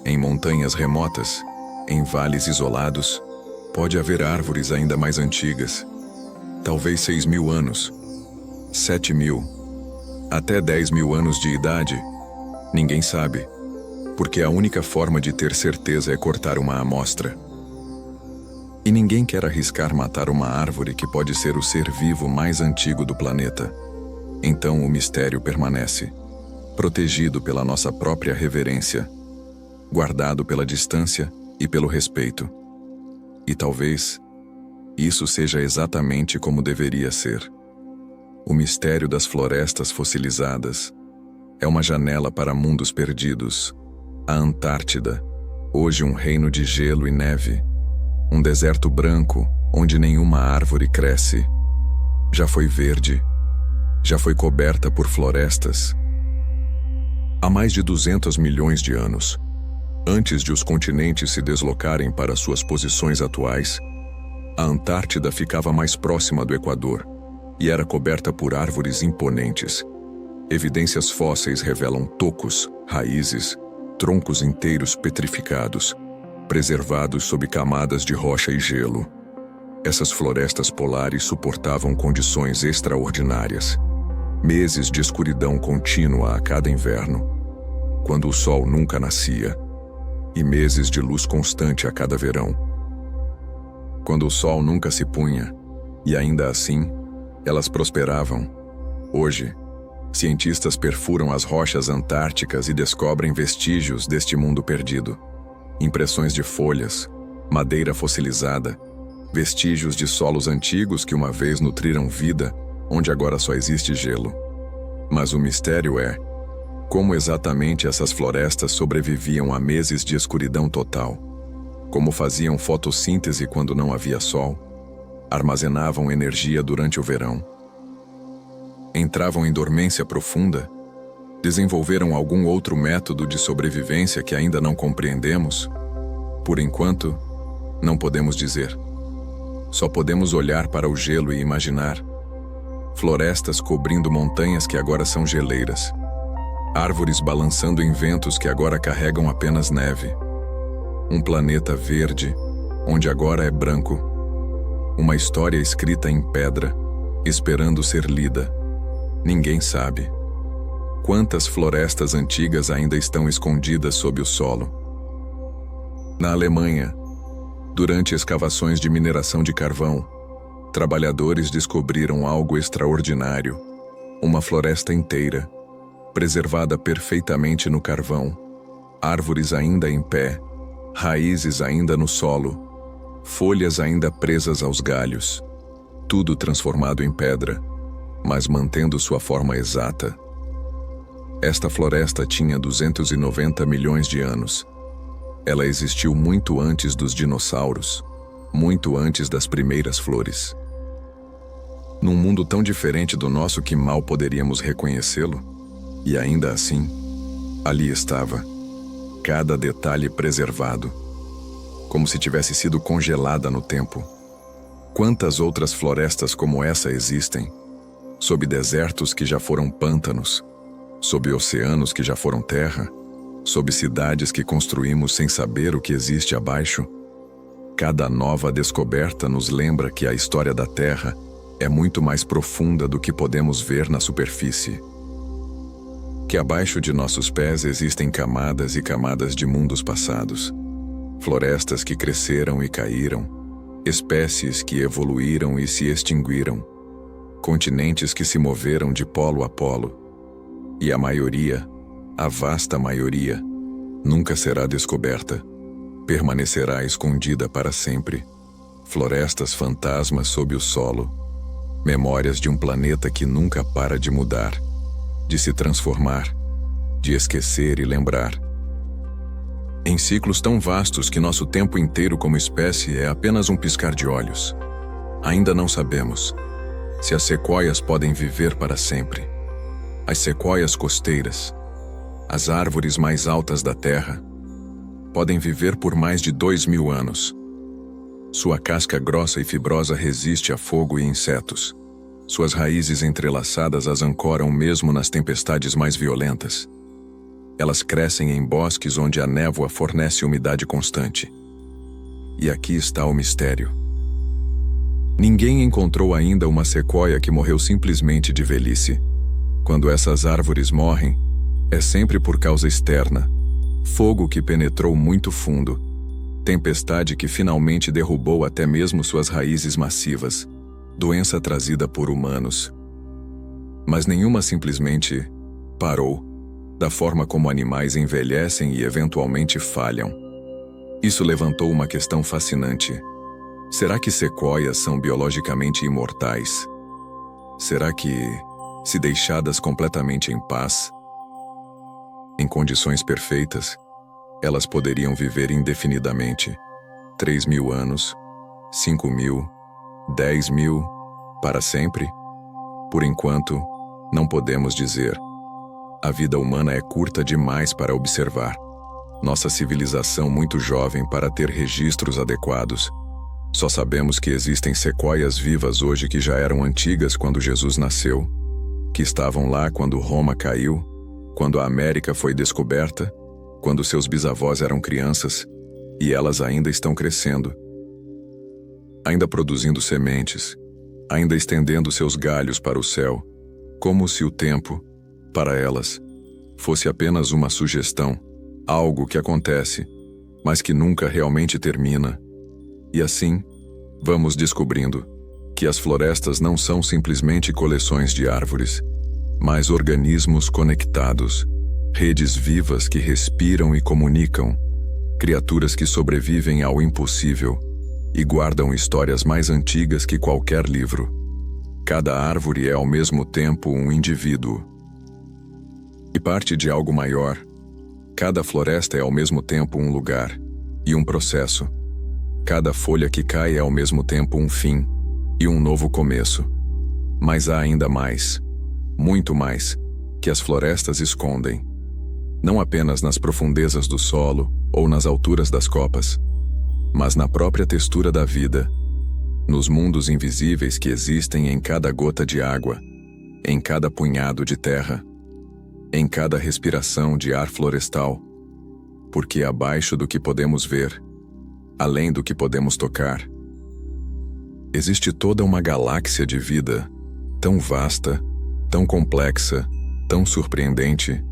Em montanhas remotas, em vales isolados, pode haver árvores ainda mais antigas. Talvez 6.000 anos, 7.000, até 10.000 anos de idade. Ninguém sabe. porque a única forma de ter certeza é cortar uma amostra. E ninguém quer arriscar matar uma árvore que pode ser o ser vivo mais antigo do planeta. Então o mistério permanece, protegido pela nossa própria reverência, guardado pela distância e pelo respeito. E talvez isso seja exatamente como deveria ser. O mistério das florestas fossilizadas é uma janela para mundos perdidos. A Antártida, hoje um reino de gelo e neve, um deserto branco onde nenhuma árvore cresce, já foi verde, já foi coberta por florestas. Há mais de 200 milhões de anos, antes de os continentes se deslocarem para suas posições atuais, a Antártida ficava mais próxima do Equador e era coberta por árvores imponentes. Evidências fósseis revelam tocos, raízes, troncos inteiros petrificados, preservados sob camadas de rocha e gelo. Essas florestas polares suportavam condições extraordinárias. Meses de escuridão contínua a cada inverno, quando o sol nunca nascia, e meses de luz constante a cada verão, quando o sol nunca se punha, e ainda assim, elas prosperavam. Hoje, cientistas perfuram as rochas antárticas e descobrem vestígios deste mundo perdido. Impressões de folhas, madeira fossilizada, vestígios de solos antigos que uma vez nutriram vida, onde agora só existe gelo. Mas o mistério é como exatamente essas florestas sobreviviam a meses de escuridão total, como faziam fotossíntese quando não havia sol, armazenavam energia durante o verão, entravam em dormência profunda, desenvolveram algum outro método de sobrevivência que ainda não compreendemos? Por enquanto, não podemos dizer. Só podemos olhar para o gelo e imaginar. Florestas cobrindo montanhas que agora são geleiras. Árvores balançando em ventos que agora carregam apenas neve. Um planeta verde, onde agora é branco. Uma história escrita em pedra, esperando ser lida. Ninguém sabe. Quantas florestas antigas ainda estão escondidas sob o solo? Na Alemanha, durante escavações de mineração de carvão, trabalhadores descobriram algo extraordinário. Uma floresta inteira, preservada perfeitamente no carvão, árvores ainda em pé, raízes ainda no solo, folhas ainda presas aos galhos, tudo transformado em pedra, mas mantendo sua forma exata. Esta floresta tinha 290 milhões de anos. Ela existiu muito antes dos dinossauros, muito antes das primeiras flores. Num mundo tão diferente do nosso que mal poderíamos reconhecê-lo, e ainda assim, ali estava, cada detalhe preservado, como se tivesse sido congelada no tempo. Quantas outras florestas como essa existem, sob desertos que já foram pântanos, sob oceanos que já foram terra, sob cidades que construímos sem saber o que existe abaixo? Cada nova descoberta nos lembra que a história da Terra é muito mais profunda do que podemos ver na superfície. Que abaixo de nossos pés existem camadas e camadas de mundos passados. Florestas que cresceram e caíram, espécies que evoluíram e se extinguiram, continentes que se moveram de polo a polo. E a maioria, a vasta maioria, nunca será descoberta. Permanecerá escondida para sempre. Florestas fantasmas sob o solo. Memórias de um planeta que nunca para de mudar, de se transformar, de esquecer e lembrar. Em ciclos tão vastos que nosso tempo inteiro como espécie é apenas um piscar de olhos. Ainda não sabemos se as sequoias podem viver para sempre. As sequoias costeiras, as árvores mais altas da Terra, podem viver por mais de 2000 anos. Sua casca grossa e fibrosa resiste a fogo e insetos. Suas raízes entrelaçadas as ancoram mesmo nas tempestades mais violentas. Elas crescem em bosques onde a névoa fornece umidade constante. E aqui está o mistério. Ninguém encontrou ainda uma sequoia que morreu simplesmente de velhice. Quando essas árvores morrem, é sempre por causa externa, Fogo que penetrou muito fundo. Tempestade que finalmente derrubou até mesmo suas raízes massivas. Doença trazida por humanos. Mas nenhuma simplesmente parou, da forma como animais envelhecem e eventualmente falham. Isso levantou uma questão fascinante. Será que sequoias são biologicamente imortais? Será que, se deixadas completamente em paz, em condições perfeitas, elas poderiam viver indefinidamente? 3.000 anos, 5.000, 10.000, para sempre? Por enquanto, não podemos dizer. A vida humana é curta demais para observar. Nossa civilização muito jovem para ter registros adequados. Só sabemos que existem sequoias vivas hoje que já eram antigas quando Jesus nasceu, que estavam lá quando Roma caiu, quando a América foi descoberta, quando seus bisavós eram crianças, e elas ainda estão crescendo, ainda produzindo sementes, ainda estendendo seus galhos para o céu, como se o tempo, para elas, fosse apenas uma sugestão, algo que acontece, mas que nunca realmente termina. E assim, vamos descobrindo que as florestas não são simplesmente coleções de árvores, mas organismos conectados, redes vivas que respiram e comunicam, criaturas que sobrevivem ao impossível e guardam histórias mais antigas que qualquer livro. Cada árvore é ao mesmo tempo um indivíduo e parte de algo maior. Cada floresta é ao mesmo tempo um lugar e um processo. Cada folha que cai é ao mesmo tempo um fim e um novo começo. Mas há ainda mais, muito mais, que as florestas escondem. Não apenas nas profundezas do solo ou nas alturas das copas, mas na própria textura da vida, nos mundos invisíveis que existem em cada gota de água, em cada punhado de terra, em cada respiração de ar florestal, porque abaixo do que podemos ver, além do que podemos tocar, existe toda uma galáxia de vida, tão vasta, tão complexa, tão surpreendente,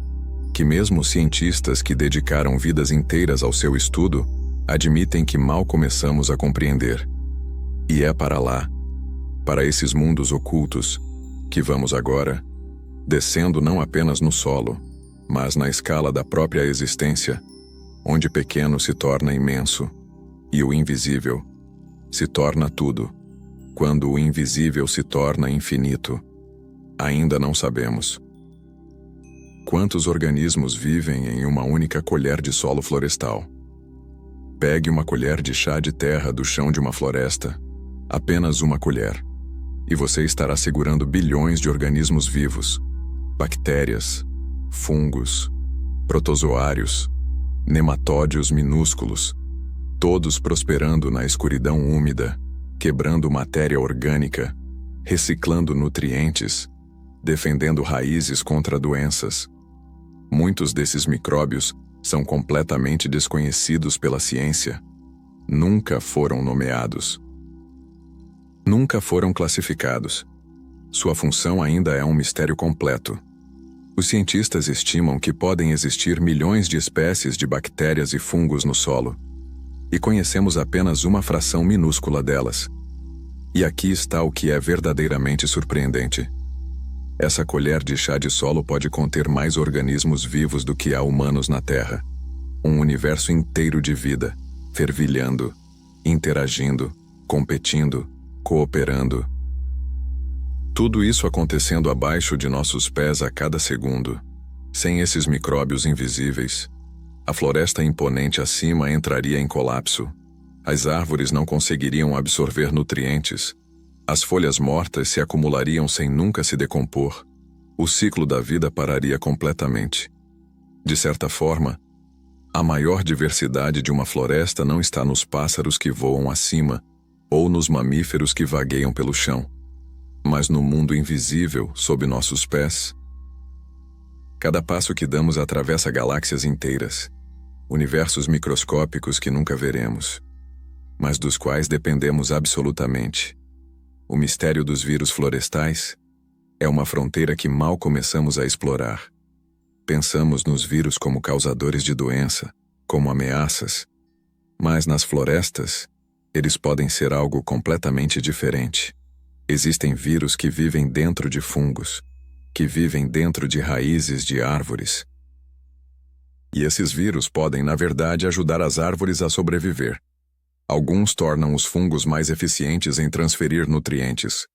que mesmo cientistas que dedicaram vidas inteiras ao seu estudo admitem que mal começamos a compreender. E é para lá, para esses mundos ocultos, que vamos agora, descendo não apenas no solo, mas na escala da própria existência, onde pequeno se torna imenso, e o invisível se torna tudo, quando o invisível se torna infinito. Ainda não sabemos quantos organismos vivem em uma única colher de solo florestal. Pegue uma colher de chá de terra do chão de uma floresta, apenas uma colher, e você estará segurando bilhões de organismos vivos, bactérias, fungos, protozoários, nematódios minúsculos, todos prosperando na escuridão úmida, quebrando matéria orgânica, reciclando nutrientes, defendendo raízes contra doenças. Muitos desses micróbios são completamente desconhecidos pela ciência. Nunca foram nomeados. Nunca foram classificados. Sua função ainda é um mistério completo. Os cientistas estimam que podem existir milhões de espécies de bactérias e fungos no solo, e conhecemos apenas uma fração minúscula delas. E aqui está o que é verdadeiramente surpreendente. Essa colher de chá de solo pode conter mais organismos vivos do que há humanos na Terra. Um universo inteiro de vida, fervilhando, interagindo, competindo, cooperando. Tudo isso acontecendo abaixo de nossos pés a cada segundo. Sem esses micróbios invisíveis, a floresta imponente acima entraria em colapso. As árvores não conseguiriam absorver nutrientes. As folhas mortas se acumulariam sem nunca se decompor. O ciclo da vida pararia completamente. De certa forma, a maior diversidade de uma floresta não está nos pássaros que voam acima ou nos mamíferos que vagueiam pelo chão, mas no mundo invisível sob nossos pés. Cada passo que damos atravessa galáxias inteiras, universos microscópicos que nunca veremos, mas dos quais dependemos absolutamente. O mistério dos vírus florestais é uma fronteira que mal começamos a explorar. Pensamos nos vírus como causadores de doença, como ameaças, mas nas florestas, eles podem ser algo completamente diferente. Existem vírus que vivem dentro de fungos, que vivem dentro de raízes de árvores. E esses vírus podem, na verdade, ajudar as árvores a sobreviver. Alguns tornam os fungos mais eficientes em transferir nutrientes.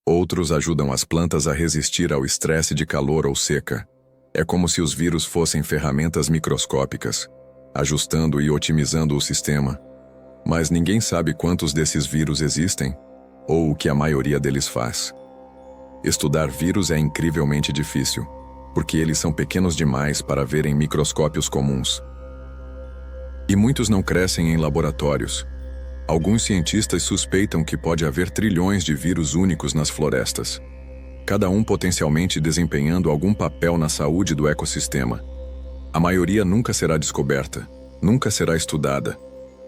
Outros ajudam as plantas a resistir ao estresse de calor ou seca. É como se os vírus fossem ferramentas microscópicas, ajustando e otimizando o sistema. Mas ninguém sabe quantos desses vírus existem, ou o que a maioria deles faz. Estudar vírus é incrivelmente difícil, porque eles são pequenos demais para ver em microscópios comuns. E muitos não crescem em laboratórios. Alguns cientistas suspeitam que pode haver trilhões de vírus únicos nas florestas, cada um potencialmente desempenhando algum papel na saúde do ecossistema. A maioria nunca será descoberta, nunca será estudada,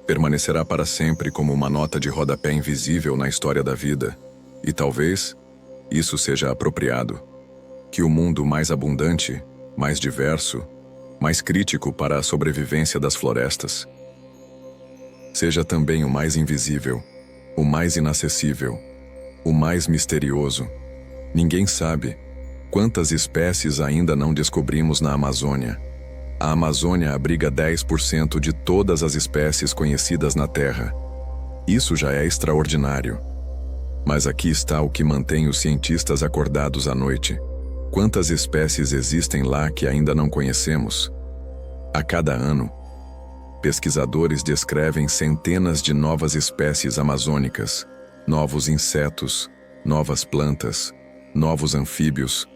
permanecerá para sempre como uma nota de rodapé invisível na história da vida, e talvez isso seja apropriado. Que o mundo mais abundante, mais diverso, mais crítico para a sobrevivência das florestas, seja também o mais invisível, o mais inacessível, o mais misterioso. Ninguém sabe quantas espécies ainda não descobrimos na Amazônia. A Amazônia abriga 10% de todas as espécies conhecidas na Terra. Isso já é extraordinário. Mas aqui está o que mantém os cientistas acordados à noite. Quantas espécies existem lá que ainda não conhecemos? A cada ano, pesquisadores descrevem centenas de novas espécies amazônicas, novos insetos, novas plantas, novos anfíbios,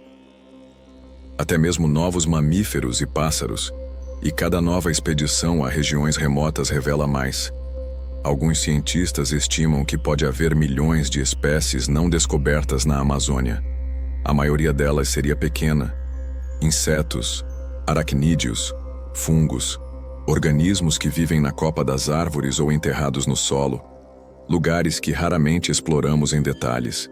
até mesmo novos mamíferos e pássaros, e cada nova expedição a regiões remotas revela mais. Alguns cientistas estimam que pode haver milhões de espécies não descobertas na Amazônia. A maioria delas seria pequena. Insetos, aracnídeos, fungos, organismos que vivem na copa das árvores ou enterrados no solo, lugares que raramente exploramos em detalhes.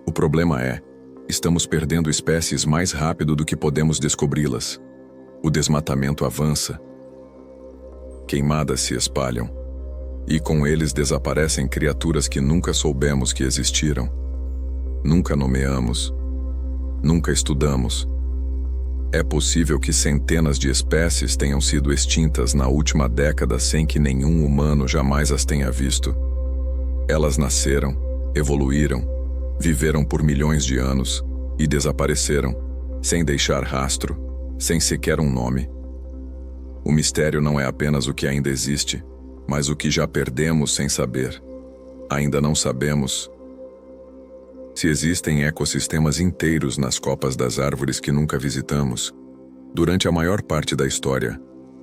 O problema é, estamos perdendo espécies mais rápido do que podemos descobri-las. O desmatamento avança. Queimadas se espalham. E com eles desaparecem criaturas que nunca soubemos que existiram. Nunca nomeamos. Nunca estudamos. É possível que centenas de espécies tenham sido extintas na última década sem que nenhum humano jamais as tenha visto. Elas nasceram, evoluíram, viveram por milhões de anos e desapareceram, sem deixar rastro, sem sequer um nome. O mistério não é apenas o que ainda existe, mas o que já perdemos sem saber. Ainda não sabemos se existem ecossistemas inteiros nas copas das árvores que nunca visitamos. Durante a maior parte da história,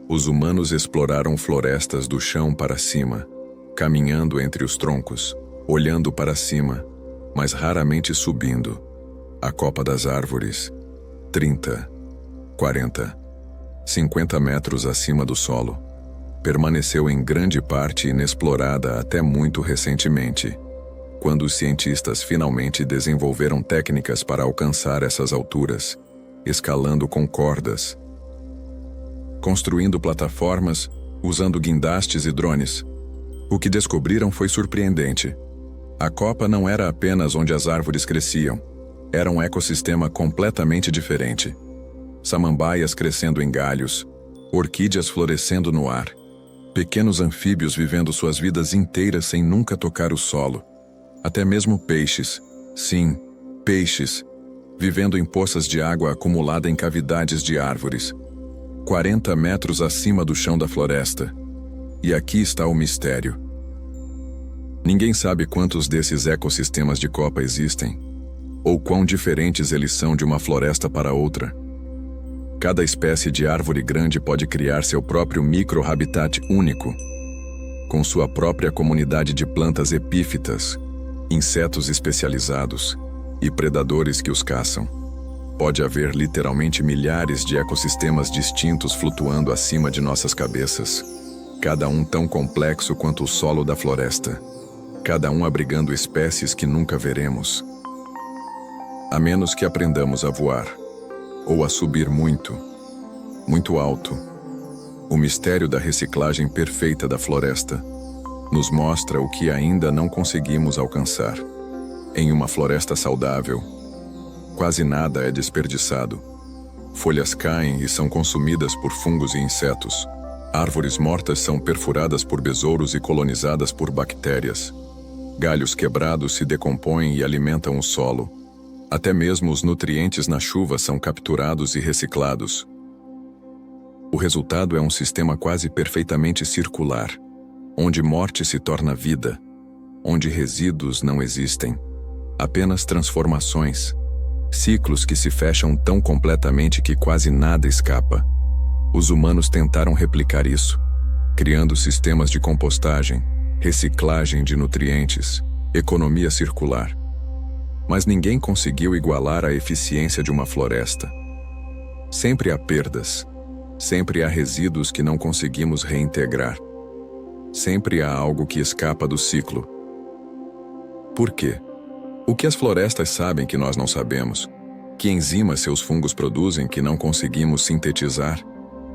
os humanos exploraram florestas do chão para cima, caminhando entre os troncos, olhando para cima, mas raramente subindo. A copa das árvores, 30, 40, 50 metros acima do solo, permaneceu em grande parte inexplorada até muito recentemente, quando os cientistas finalmente desenvolveram técnicas para alcançar essas alturas, escalando com cordas, construindo plataformas, usando guindastes e drones. O que descobriram foi surpreendente. A copa não era apenas onde as árvores cresciam, era um ecossistema completamente diferente. Samambaias crescendo em galhos, orquídeas florescendo no ar, pequenos anfíbios vivendo suas vidas inteiras sem nunca tocar o solo. Até mesmo peixes, sim, peixes, vivendo em poças de água acumulada em cavidades de árvores, 40 metros acima do chão da floresta. E aqui está o mistério. Ninguém sabe quantos desses ecossistemas de copa existem, ou quão diferentes eles são de uma floresta para outra. Cada espécie de árvore grande pode criar seu próprio micro-habitat único, com sua própria comunidade de plantas epífitas, insetos especializados e predadores que os caçam. Pode haver literalmente milhares de ecossistemas distintos flutuando acima de nossas cabeças, cada um tão complexo quanto o solo da floresta, cada um abrigando espécies que nunca veremos. A menos que aprendamos a voar, ou a subir muito, muito alto. O mistério da reciclagem perfeita da floresta nos mostra o que ainda não conseguimos alcançar. Em uma floresta saudável, quase nada é desperdiçado. Folhas caem e são consumidas por fungos e insetos. Árvores mortas são perfuradas por besouros e colonizadas por bactérias. Galhos quebrados se decompõem e alimentam o solo. Até mesmo os nutrientes na chuva são capturados e reciclados. O resultado é um sistema quase perfeitamente circular, onde morte se torna vida, onde resíduos não existem, apenas transformações, ciclos que se fecham tão completamente que quase nada escapa. Os humanos tentaram replicar isso, criando sistemas de compostagem, reciclagem de nutrientes, economia circular. Mas ninguém conseguiu igualar a eficiência de uma floresta. Sempre há perdas, sempre há resíduos que não conseguimos reintegrar. Sempre há algo que escapa do ciclo. Por quê? O que as florestas sabem que nós não sabemos? Que enzimas seus fungos produzem que não conseguimos sintetizar?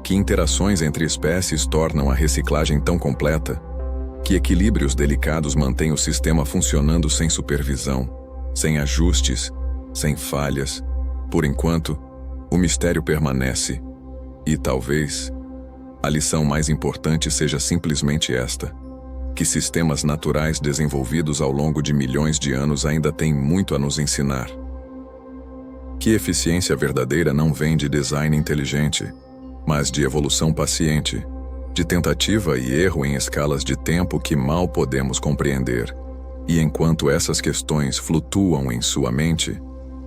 Que interações entre espécies tornam a reciclagem tão completa? Que equilíbrios delicados mantêm o sistema funcionando sem supervisão, sem ajustes, sem falhas? Por enquanto, o mistério permanece. E talvez a lição mais importante seja simplesmente esta: que sistemas naturais desenvolvidos ao longo de milhões de anos ainda têm muito a nos ensinar. Que eficiência verdadeira não vem de design inteligente, mas de evolução paciente, de tentativa e erro em escalas de tempo que mal podemos compreender. E enquanto essas questões flutuam em sua mente,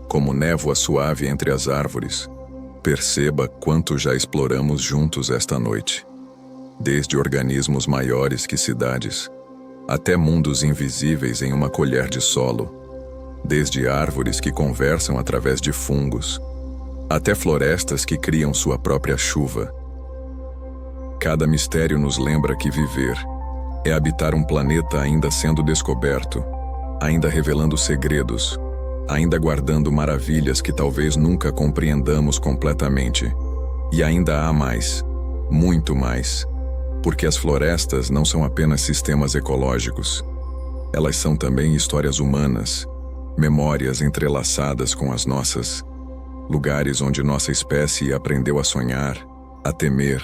como névoa suave entre as árvores, perceba quanto já exploramos juntos esta noite. Desde organismos maiores que cidades, até mundos invisíveis em uma colher de solo, desde árvores que conversam através de fungos, até florestas que criam sua própria chuva. Cada mistério nos lembra que viver é habitar um planeta ainda sendo descoberto, ainda revelando segredos, ainda guardando maravilhas que talvez nunca compreendamos completamente. E ainda há mais, muito mais, porque as florestas não são apenas sistemas ecológicos. Elas são também histórias humanas, memórias entrelaçadas com as nossas, lugares onde nossa espécie aprendeu a sonhar, a temer,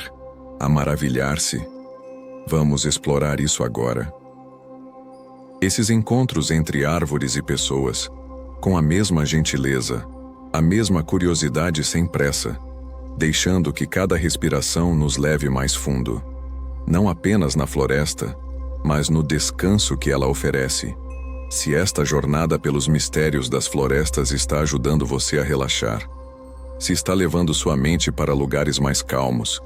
a maravilhar-se. Vamos explorar isso agora. Esses encontros entre árvores e pessoas, com a mesma gentileza, a mesma curiosidade sem pressa, deixando que cada respiração nos leve mais fundo, não apenas na floresta, mas no descanso que ela oferece. Se esta jornada pelos mistérios das florestas está ajudando você a relaxar, se está levando sua mente para lugares mais calmos,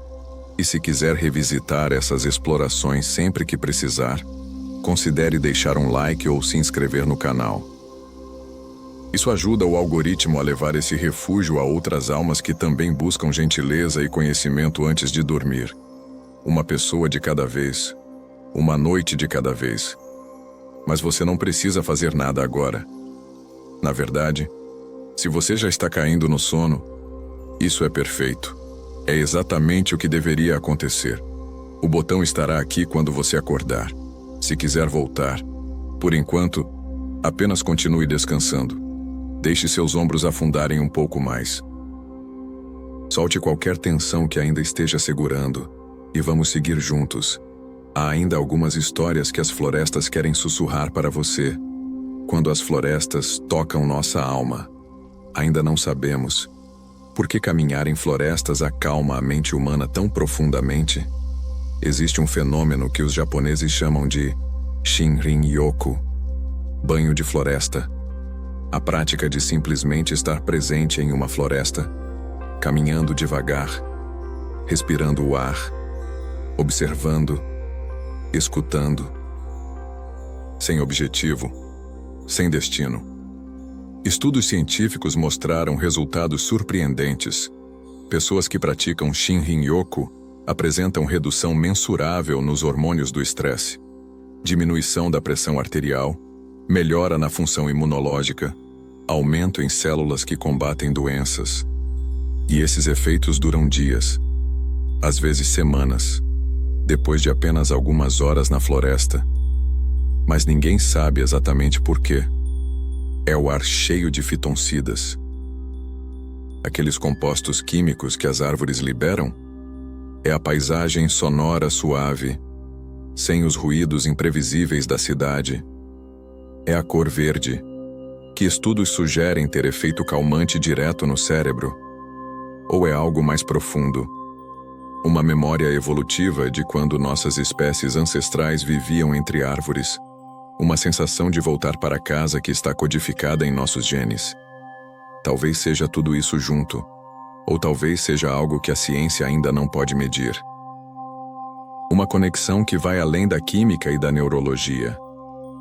e se quiser revisitar essas explorações sempre que precisar, considere deixar um like ou se inscrever no canal. Isso ajuda o algoritmo a levar esse refúgio a outras almas que também buscam gentileza e conhecimento antes de dormir. Uma pessoa de cada vez, uma noite de cada vez. Mas você não precisa fazer nada agora. Na verdade, se você já está caindo no sono, isso é perfeito. É exatamente o que deveria acontecer. O botão estará aqui quando você acordar. Se quiser voltar, por enquanto, apenas continue descansando. Deixe seus ombros afundarem um pouco mais. Solte qualquer tensão que ainda esteja segurando, e vamos seguir juntos. Há ainda algumas histórias que as florestas querem sussurrar para você. Quando as florestas tocam nossa alma, ainda não sabemos por que caminhar em florestas acalma a mente humana tão profundamente. Existe um fenômeno que os japoneses chamam de Shinrin-yoku, banho de floresta. A prática de simplesmente estar presente em uma floresta, caminhando devagar, respirando o ar, observando, escutando, sem objetivo, sem destino. Estudos científicos mostraram resultados surpreendentes. Pessoas que praticam Shinrin-yoku apresentam redução mensurável nos hormônios do estresse, diminuição da pressão arterial, melhora na função imunológica, aumento em células que combatem doenças. E esses efeitos duram dias, às vezes semanas, depois de apenas algumas horas na floresta. Mas ninguém sabe exatamente por quê. É o ar cheio de fitoncidas. Aqueles compostos químicos que as árvores liberam? É a paisagem sonora suave, sem os ruídos imprevisíveis da cidade. É a cor verde, que estudos sugerem ter efeito calmante direto no cérebro. Ou é algo mais profundo? Uma memória evolutiva de quando nossas espécies ancestrais viviam entre árvores. Uma sensação de voltar para casa que está codificada em nossos genes. Talvez seja tudo isso junto, ou talvez seja algo que a ciência ainda não pode medir. Uma conexão que vai além da química e da neurologia.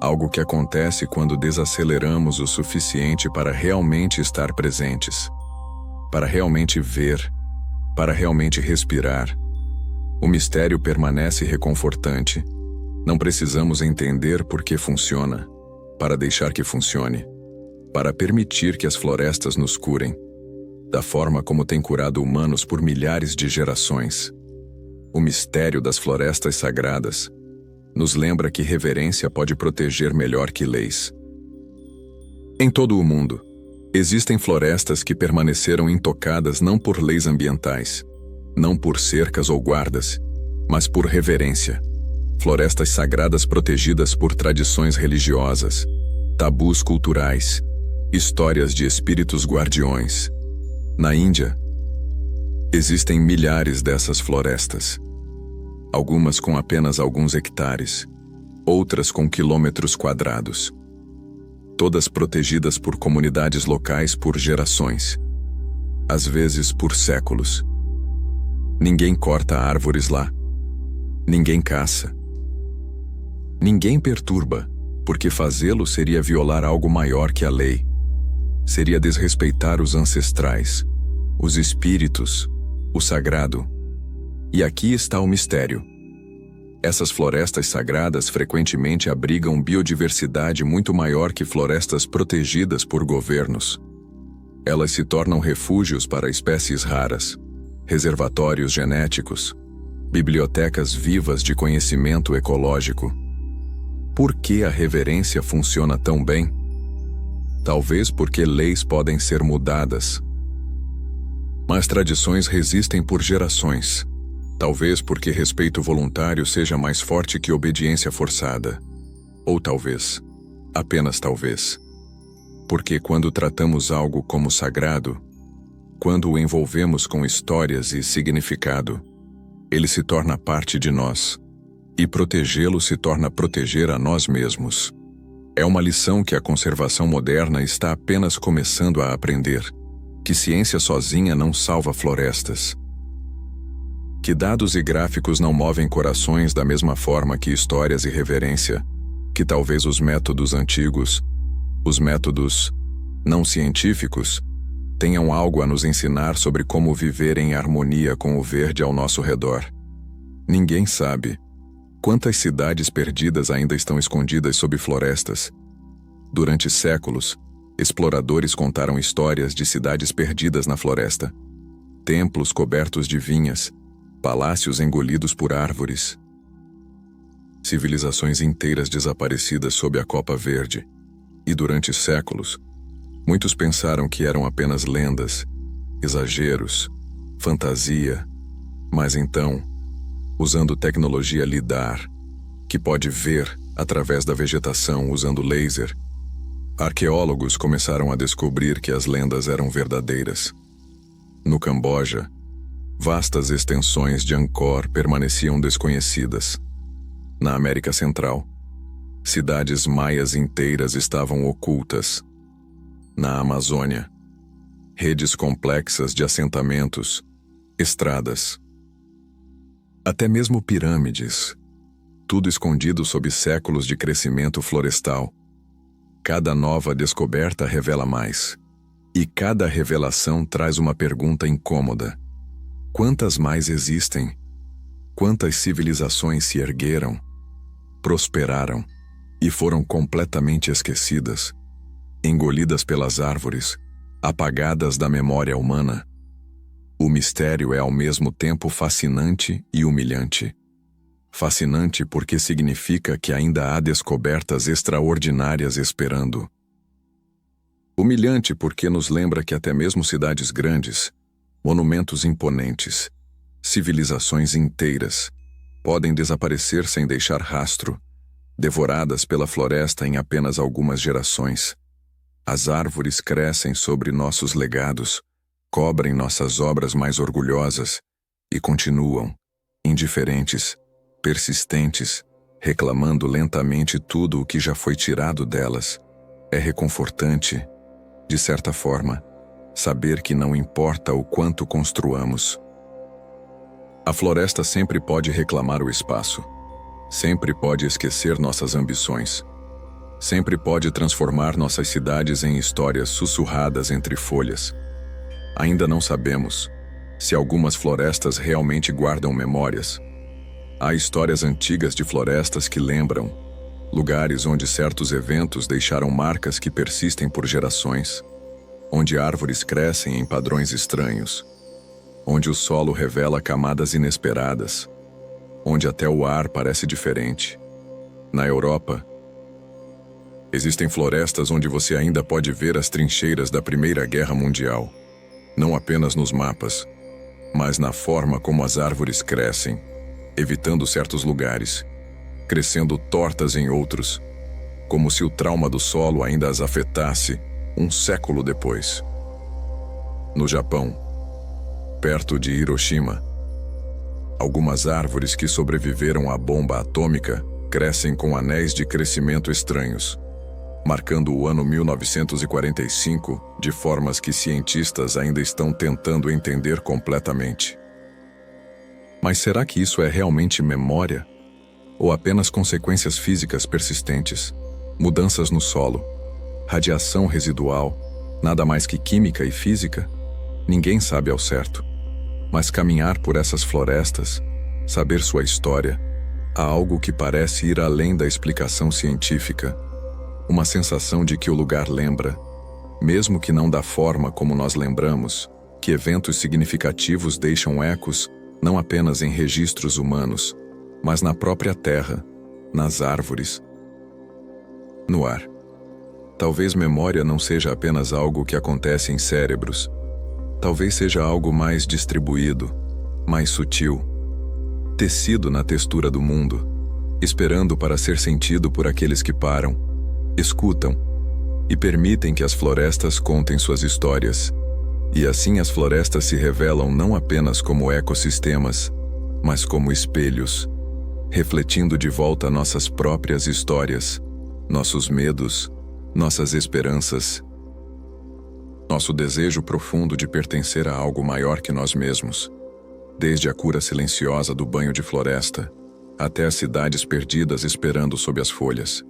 Algo que acontece quando desaceleramos o suficiente para realmente estar presentes. Para realmente ver. Para realmente respirar. O mistério permanece reconfortante. Não precisamos entender por que funciona, para deixar que funcione. Para permitir que as florestas nos curem, da forma como tem curado humanos por milhares de gerações. O mistério das florestas sagradas nos lembra que reverência pode proteger melhor que leis. Em todo o mundo, existem florestas que permaneceram intocadas não por leis ambientais, não por cercas ou guardas, mas por reverência. Florestas sagradas protegidas por tradições religiosas, tabus culturais, histórias de espíritos guardiões. Na Índia, existem milhares dessas florestas. Algumas com apenas alguns hectares, outras com quilômetros quadrados. Todas protegidas por comunidades locais por gerações, às vezes por séculos. Ninguém corta árvores lá. Ninguém caça. Ninguém perturba, porque fazê-lo seria violar algo maior que a lei. Seria desrespeitar os ancestrais, os espíritos, o sagrado. E aqui está o mistério. Essas florestas sagradas frequentemente abrigam biodiversidade muito maior que florestas protegidas por governos. Elas se tornam refúgios para espécies raras, reservatórios genéticos, bibliotecas vivas de conhecimento ecológico. Por que a reverência funciona tão bem? Talvez porque leis podem ser mudadas. Mas tradições resistem por gerações. Talvez porque respeito voluntário seja mais forte que obediência forçada. Ou talvez, apenas talvez, porque quando tratamos algo como sagrado, quando o envolvemos com histórias e significado, ele se torna parte de nós. E protegê-lo se torna proteger a nós mesmos. É uma lição que a conservação moderna está apenas começando a aprender, que ciência sozinha não salva florestas. Que dados e gráficos não movem corações da mesma forma que histórias e reverência, que talvez os métodos antigos, os métodos não científicos, tenham algo a nos ensinar sobre como viver em harmonia com o verde ao nosso redor. Ninguém sabe. Quantas cidades perdidas ainda estão escondidas sob florestas? Durante séculos, exploradores contaram histórias de cidades perdidas na floresta. Templos cobertos de vinhas, palácios engolidos por árvores. Civilizações inteiras desaparecidas sob a copa verde. E durante séculos, muitos pensaram que eram apenas lendas, exageros, fantasia. Mas então, usando tecnologia LIDAR, que pode ver através da vegetação usando laser, arqueólogos começaram a descobrir que as lendas eram verdadeiras. No Camboja, vastas extensões de Angkor permaneciam desconhecidas. Na América Central, cidades maias inteiras estavam ocultas. Na Amazônia, redes complexas de assentamentos, estradas, até mesmo pirâmides, tudo escondido sob séculos de crescimento florestal. Cada nova descoberta revela mais. E cada revelação traz uma pergunta incômoda. Quantas mais existem? Quantas civilizações se ergueram, prosperaram e foram completamente esquecidas, engolidas pelas árvores, apagadas da memória humana? O mistério é ao mesmo tempo fascinante e humilhante. Fascinante porque significa que ainda há descobertas extraordinárias esperando. Humilhante porque nos lembra que até mesmo cidades grandes, monumentos imponentes, civilizações inteiras, podem desaparecer sem deixar rastro, devoradas pela floresta em apenas algumas gerações. As árvores crescem sobre nossos legados, cobrem nossas obras mais orgulhosas e continuam, indiferentes, persistentes, reclamando lentamente tudo o que já foi tirado delas. É reconfortante, de certa forma, saber que não importa o quanto construamos. A floresta sempre pode reclamar o espaço, sempre pode esquecer nossas ambições, sempre pode transformar nossas cidades em histórias sussurradas entre folhas. Ainda não sabemos se algumas florestas realmente guardam memórias. Há histórias antigas de florestas que lembram, lugares onde certos eventos deixaram marcas que persistem por gerações, onde árvores crescem em padrões estranhos, onde o solo revela camadas inesperadas, onde até o ar parece diferente. Na Europa, existem florestas onde você ainda pode ver as trincheiras da Primeira Guerra Mundial, não apenas nos mapas, mas na forma como as árvores crescem, evitando certos lugares, crescendo tortas em outros, como se o trauma do solo ainda as afetasse um século depois. No Japão, perto de Hiroshima, algumas árvores que sobreviveram à bomba atômica crescem com anéis de crescimento estranhos, marcando o ano 1945 de formas que cientistas ainda estão tentando entender completamente. Mas será que isso é realmente memória? Ou apenas consequências físicas persistentes? Mudanças no solo, radiação residual, nada mais que química e física? Ninguém sabe ao certo. Mas caminhar por essas florestas, saber sua história, há algo que parece ir além da explicação científica. Uma sensação de que o lugar lembra, mesmo que não da forma como nós lembramos, que eventos significativos deixam ecos não apenas em registros humanos, mas na própria terra, nas árvores, no ar. Talvez memória não seja apenas algo que acontece em cérebros. Talvez seja algo mais distribuído, mais sutil, tecido na textura do mundo, esperando para ser sentido por aqueles que param, escutam e permitem que as florestas contem suas histórias. E assim as florestas se revelam não apenas como ecossistemas, mas como espelhos, refletindo de volta nossas próprias histórias, nossos medos, nossas esperanças, nosso desejo profundo de pertencer a algo maior que nós mesmos, desde a cura silenciosa do banho de floresta, até as cidades perdidas esperando sob as folhas.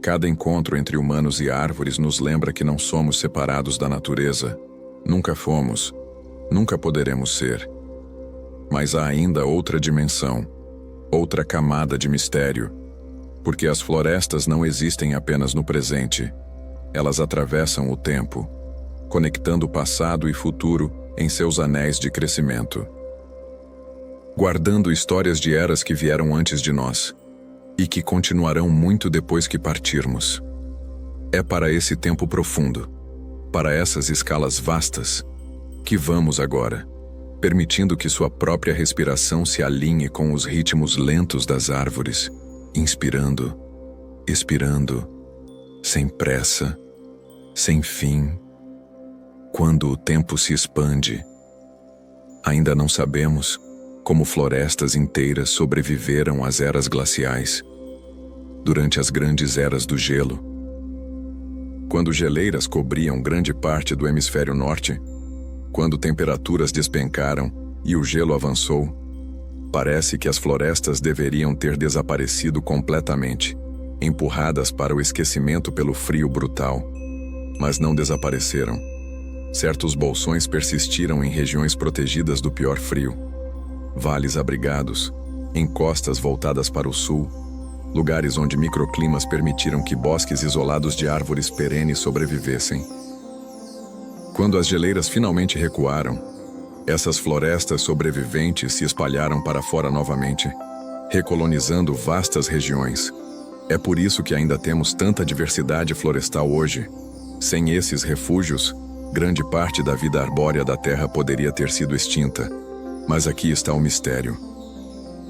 Cada encontro entre humanos e árvores nos lembra que não somos separados da natureza. Nunca fomos, nunca poderemos ser. Mas há ainda outra dimensão, outra camada de mistério, porque as florestas não existem apenas no presente. Elas atravessam o tempo, conectando passado e futuro em seus anéis de crescimento, guardando histórias de eras que vieram antes de nós e que continuarão muito depois que partirmos. É para esse tempo profundo, para essas escalas vastas, que vamos agora, permitindo que sua própria respiração se alinhe com os ritmos lentos das árvores, inspirando, expirando, sem pressa, sem fim. Quando o tempo se expande, ainda não sabemos como florestas inteiras sobreviveram às eras glaciais, durante as grandes eras do gelo. Quando geleiras cobriam grande parte do hemisfério norte, quando temperaturas despencaram e o gelo avançou, parece que as florestas deveriam ter desaparecido completamente, empurradas para o esquecimento pelo frio brutal. Mas não desapareceram. Certos bolsões persistiram em regiões protegidas do pior frio. Vales abrigados, encostas voltadas para o sul, lugares onde microclimas permitiram que bosques isolados de árvores perenes sobrevivessem. Quando as geleiras finalmente recuaram, Essas florestas sobreviventes se espalharam para fora novamente, recolonizando vastas regiões. É por isso que ainda temos tanta diversidade florestal hoje. Sem esses refúgios, grande parte da vida arbórea da Terra poderia ter sido extinta. Mas aqui está o mistério.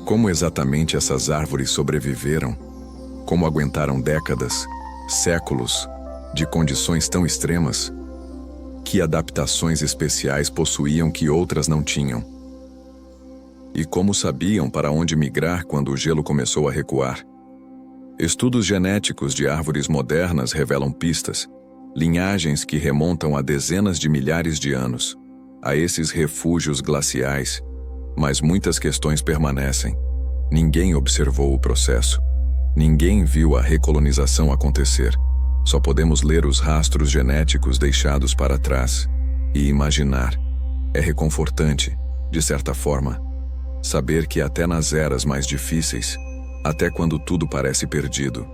Como exatamente essas árvores sobreviveram? Como aguentaram décadas, séculos, de condições tão extremas? Que adaptações especiais possuíam que outras não tinham? E como sabiam para onde migrar quando o gelo começou a recuar? Estudos genéticos de árvores modernas revelam pistas, linhagens que remontam a dezenas de milhares de anos, a esses refúgios glaciais, mas muitas questões permanecem. Ninguém observou o processo. Ninguém viu a recolonização acontecer. Só podemos ler os rastros genéticos deixados para trás e imaginar. É reconfortante, de certa forma, saber que até nas eras mais difíceis, até quando tudo parece perdido,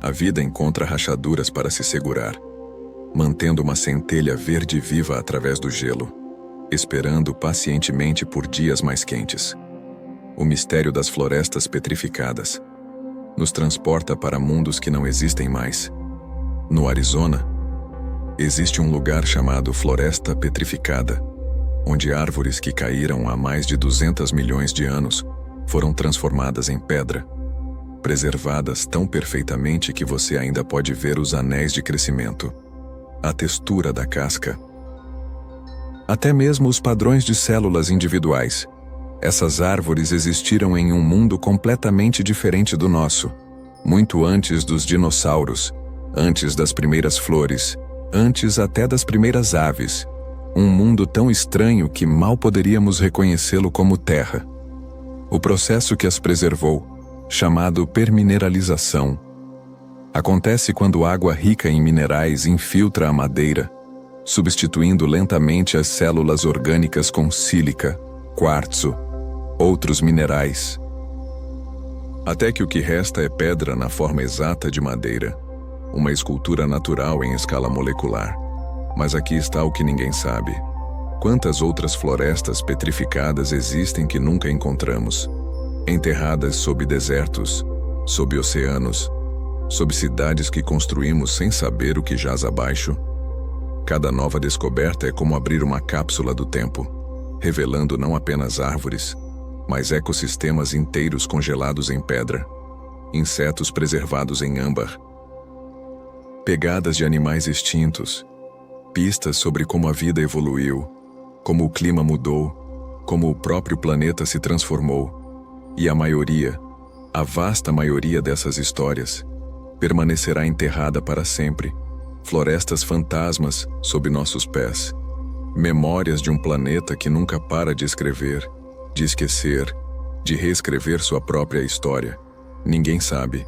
a vida encontra rachaduras para se segurar, mantendo uma centelha verde viva através do gelo, esperando pacientemente por dias mais quentes. O mistério das florestas petrificadas nos transporta para mundos que não existem mais. No Arizona, existe um lugar chamado Floresta Petrificada, onde árvores que caíram há mais de 200 milhões de anos foram transformadas em pedra, preservadas tão perfeitamente que você ainda pode ver os anéis de crescimento, a textura da casca, até mesmo os padrões de células individuais. Essas árvores existiram em um mundo completamente diferente do nosso, muito antes dos dinossauros, antes das primeiras flores, antes até das primeiras aves. Um mundo tão estranho que mal poderíamos reconhecê-lo como terra. O processo que as preservou, chamado permineralização, acontece quando água rica em minerais infiltra a madeira, substituindo lentamente as células orgânicas com sílica, quartzo, outros minerais, até que o que resta é pedra na forma exata de madeira, uma escultura natural em escala molecular. Mas aqui está o que ninguém sabe. Quantas outras florestas petrificadas existem que nunca encontramos? Enterradas sob desertos, sob oceanos, sob cidades que construímos sem saber o que jaz abaixo. Cada nova descoberta é como abrir uma cápsula do tempo, revelando não apenas árvores, mas ecossistemas inteiros congelados em pedra, insetos preservados em âmbar, pegadas de animais extintos, pistas sobre como a vida evoluiu, como o clima mudou, como o próprio planeta se transformou. E a maioria, a vasta maioria dessas histórias, permanecerá enterrada para sempre. Florestas fantasmas sob nossos pés. Memórias de um planeta que nunca para de escrever, de esquecer, de reescrever sua própria história. Ninguém sabe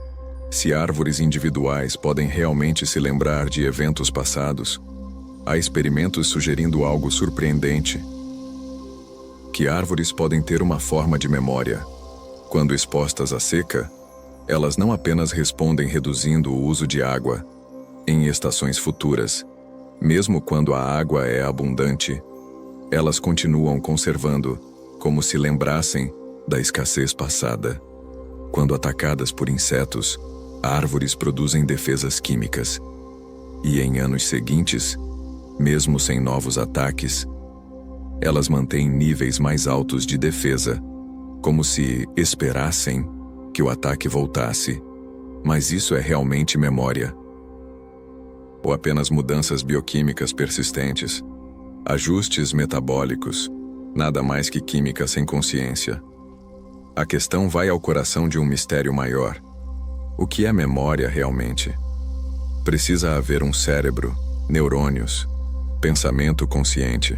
se árvores individuais podem realmente se lembrar de eventos passados. Há experimentos sugerindo algo surpreendente: que árvores podem ter uma forma de memória. Quando expostas à seca, elas não apenas respondem reduzindo o uso de água em estações futuras. Mesmo quando a água é abundante, elas continuam conservando, como se lembrassem da escassez passada. Quando atacadas por insetos, árvores produzem defesas químicas. E em anos seguintes, mesmo sem novos ataques, elas mantêm níveis mais altos de defesa, como se esperassem que o ataque voltasse. Mas isso é realmente memória? Ou apenas mudanças bioquímicas persistentes, ajustes metabólicos, nada mais que química sem consciência? A questão vai ao coração de um mistério maior. O que é memória realmente? Precisa haver um cérebro, neurônios, pensamento consciente?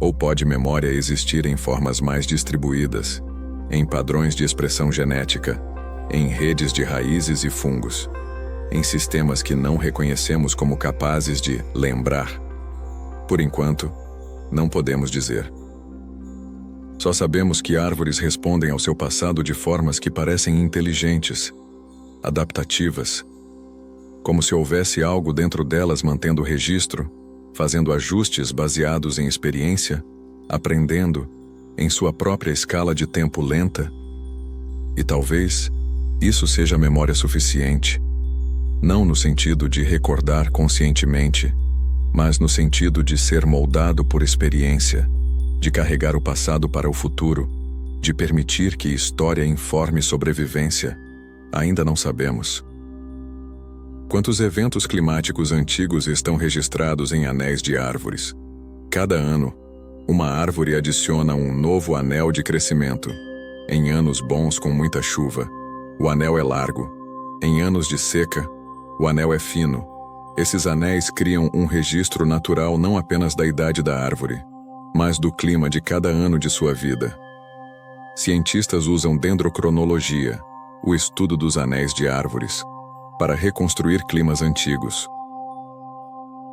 Ou pode memória existir em formas mais distribuídas, em padrões de expressão genética, em redes de raízes e fungos, em sistemas que não reconhecemos como capazes de lembrar? Por enquanto, não podemos dizer. Só sabemos que árvores respondem ao seu passado de formas que parecem inteligentes, adaptativas, como se houvesse algo dentro delas mantendo registro, fazendo ajustes baseados em experiência, aprendendo em sua própria escala de tempo lenta. E talvez isso seja memória suficiente, não no sentido de recordar conscientemente, mas no sentido de ser moldado por experiência, de carregar o passado para o futuro, de permitir que história informe sobrevivência. Ainda não sabemos. Quantos eventos climáticos antigos estão registrados em anéis de árvores? Cada ano, uma árvore adiciona um novo anel de crescimento. Em anos bons com muita chuva, o anel é largo. Em anos de seca, o anel é fino. Esses anéis criam um registro natural não apenas da idade da árvore, mas do clima de cada ano de sua vida. Cientistas usam dendrocronologia, o estudo dos anéis de árvores, para reconstruir climas antigos.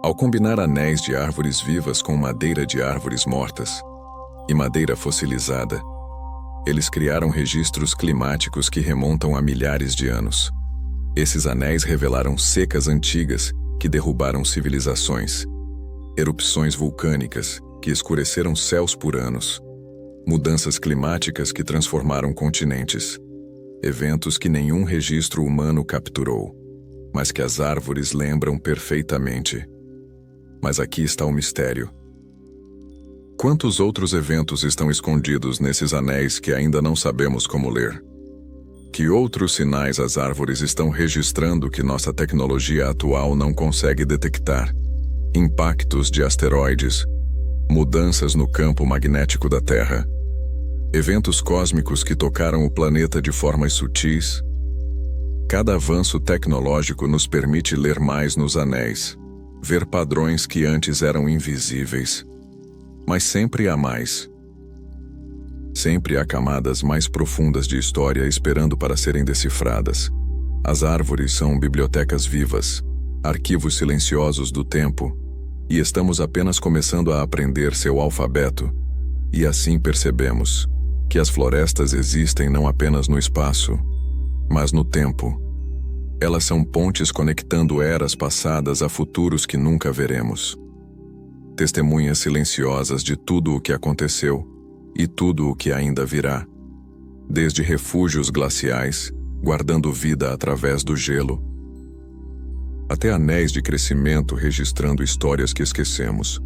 Ao combinar anéis de árvores vivas com madeira de árvores mortas e madeira fossilizada, eles criaram registros climáticos que remontam a milhares de anos. Esses anéis revelaram secas antigas que derrubaram civilizações, erupções vulcânicas que escureceram céus por anos, mudanças climáticas que transformaram continentes, eventos que nenhum registro humano capturou, mas que as árvores lembram perfeitamente. Mas aqui está o mistério. Quantos outros eventos estão escondidos nesses anéis que ainda não sabemos como ler? Que outros sinais as árvores estão registrando que nossa tecnologia atual não consegue detectar? Impactos de asteroides, mudanças no campo magnético da Terra, eventos cósmicos que tocaram o planeta de formas sutis. Cada avanço tecnológico nos permite ler mais nos anéis, ver padrões que antes eram invisíveis. Mas sempre há mais. Sempre há camadas mais profundas de história esperando para serem decifradas. As árvores são bibliotecas vivas, arquivos silenciosos do tempo, e estamos apenas começando a aprender seu alfabeto, e assim percebemos que as florestas existem não apenas no espaço, mas no tempo. Elas são pontes conectando eras passadas a futuros que nunca veremos. Testemunhas silenciosas de tudo o que aconteceu e tudo o que ainda virá. Desde refúgios glaciais, guardando vida através do gelo, até anéis de crescimento registrando histórias que esquecemos.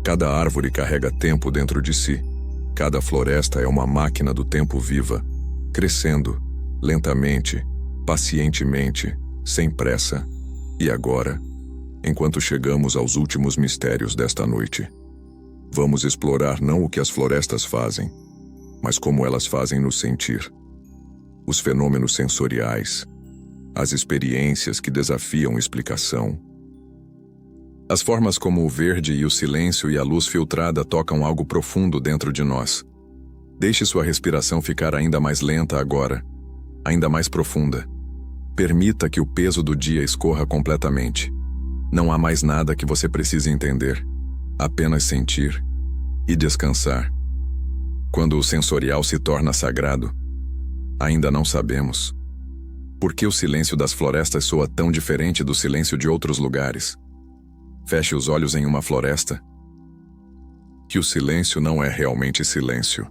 Cada árvore carrega tempo dentro de si. Cada floresta é uma máquina do tempo viva, crescendo, lentamente, pacientemente, sem pressa. E agora, enquanto chegamos aos últimos mistérios desta noite, vamos explorar não o que as florestas fazem, mas como elas fazem nos sentir. Os fenômenos sensoriais, as experiências que desafiam explicação. As formas como o verde e o silêncio e a luz filtrada tocam algo profundo dentro de nós. Deixe sua respiração ficar ainda mais lenta agora, ainda mais profunda. Permita que o peso do dia escorra completamente. Não há mais nada que você precise entender, apenas sentir e descansar. Quando o sensorial se torna sagrado, ainda não sabemos. Por que o silêncio das florestas soa tão diferente do silêncio de outros lugares? Feche os olhos em uma floresta. Que o silêncio não é realmente silêncio.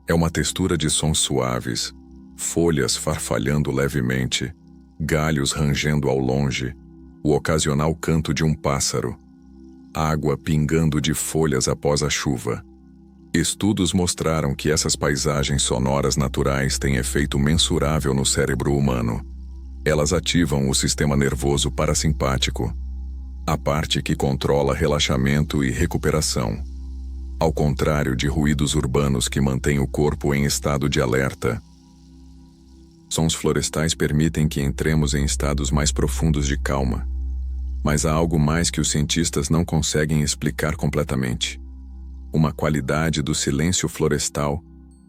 É uma textura de sons suaves, folhas farfalhando levemente, galhos rangendo ao longe, o ocasional canto de um pássaro, água pingando de folhas após a chuva. Estudos mostraram que essas paisagens sonoras naturais têm efeito mensurável no cérebro humano. Elas ativam o sistema nervoso parasimpático, a parte que controla relaxamento e recuperação, ao contrário de ruídos urbanos que mantêm o corpo em estado de alerta. Sons florestais permitem que entremos em estados mais profundos de calma, mas há algo mais que os cientistas não conseguem explicar completamente. Uma qualidade do silêncio florestal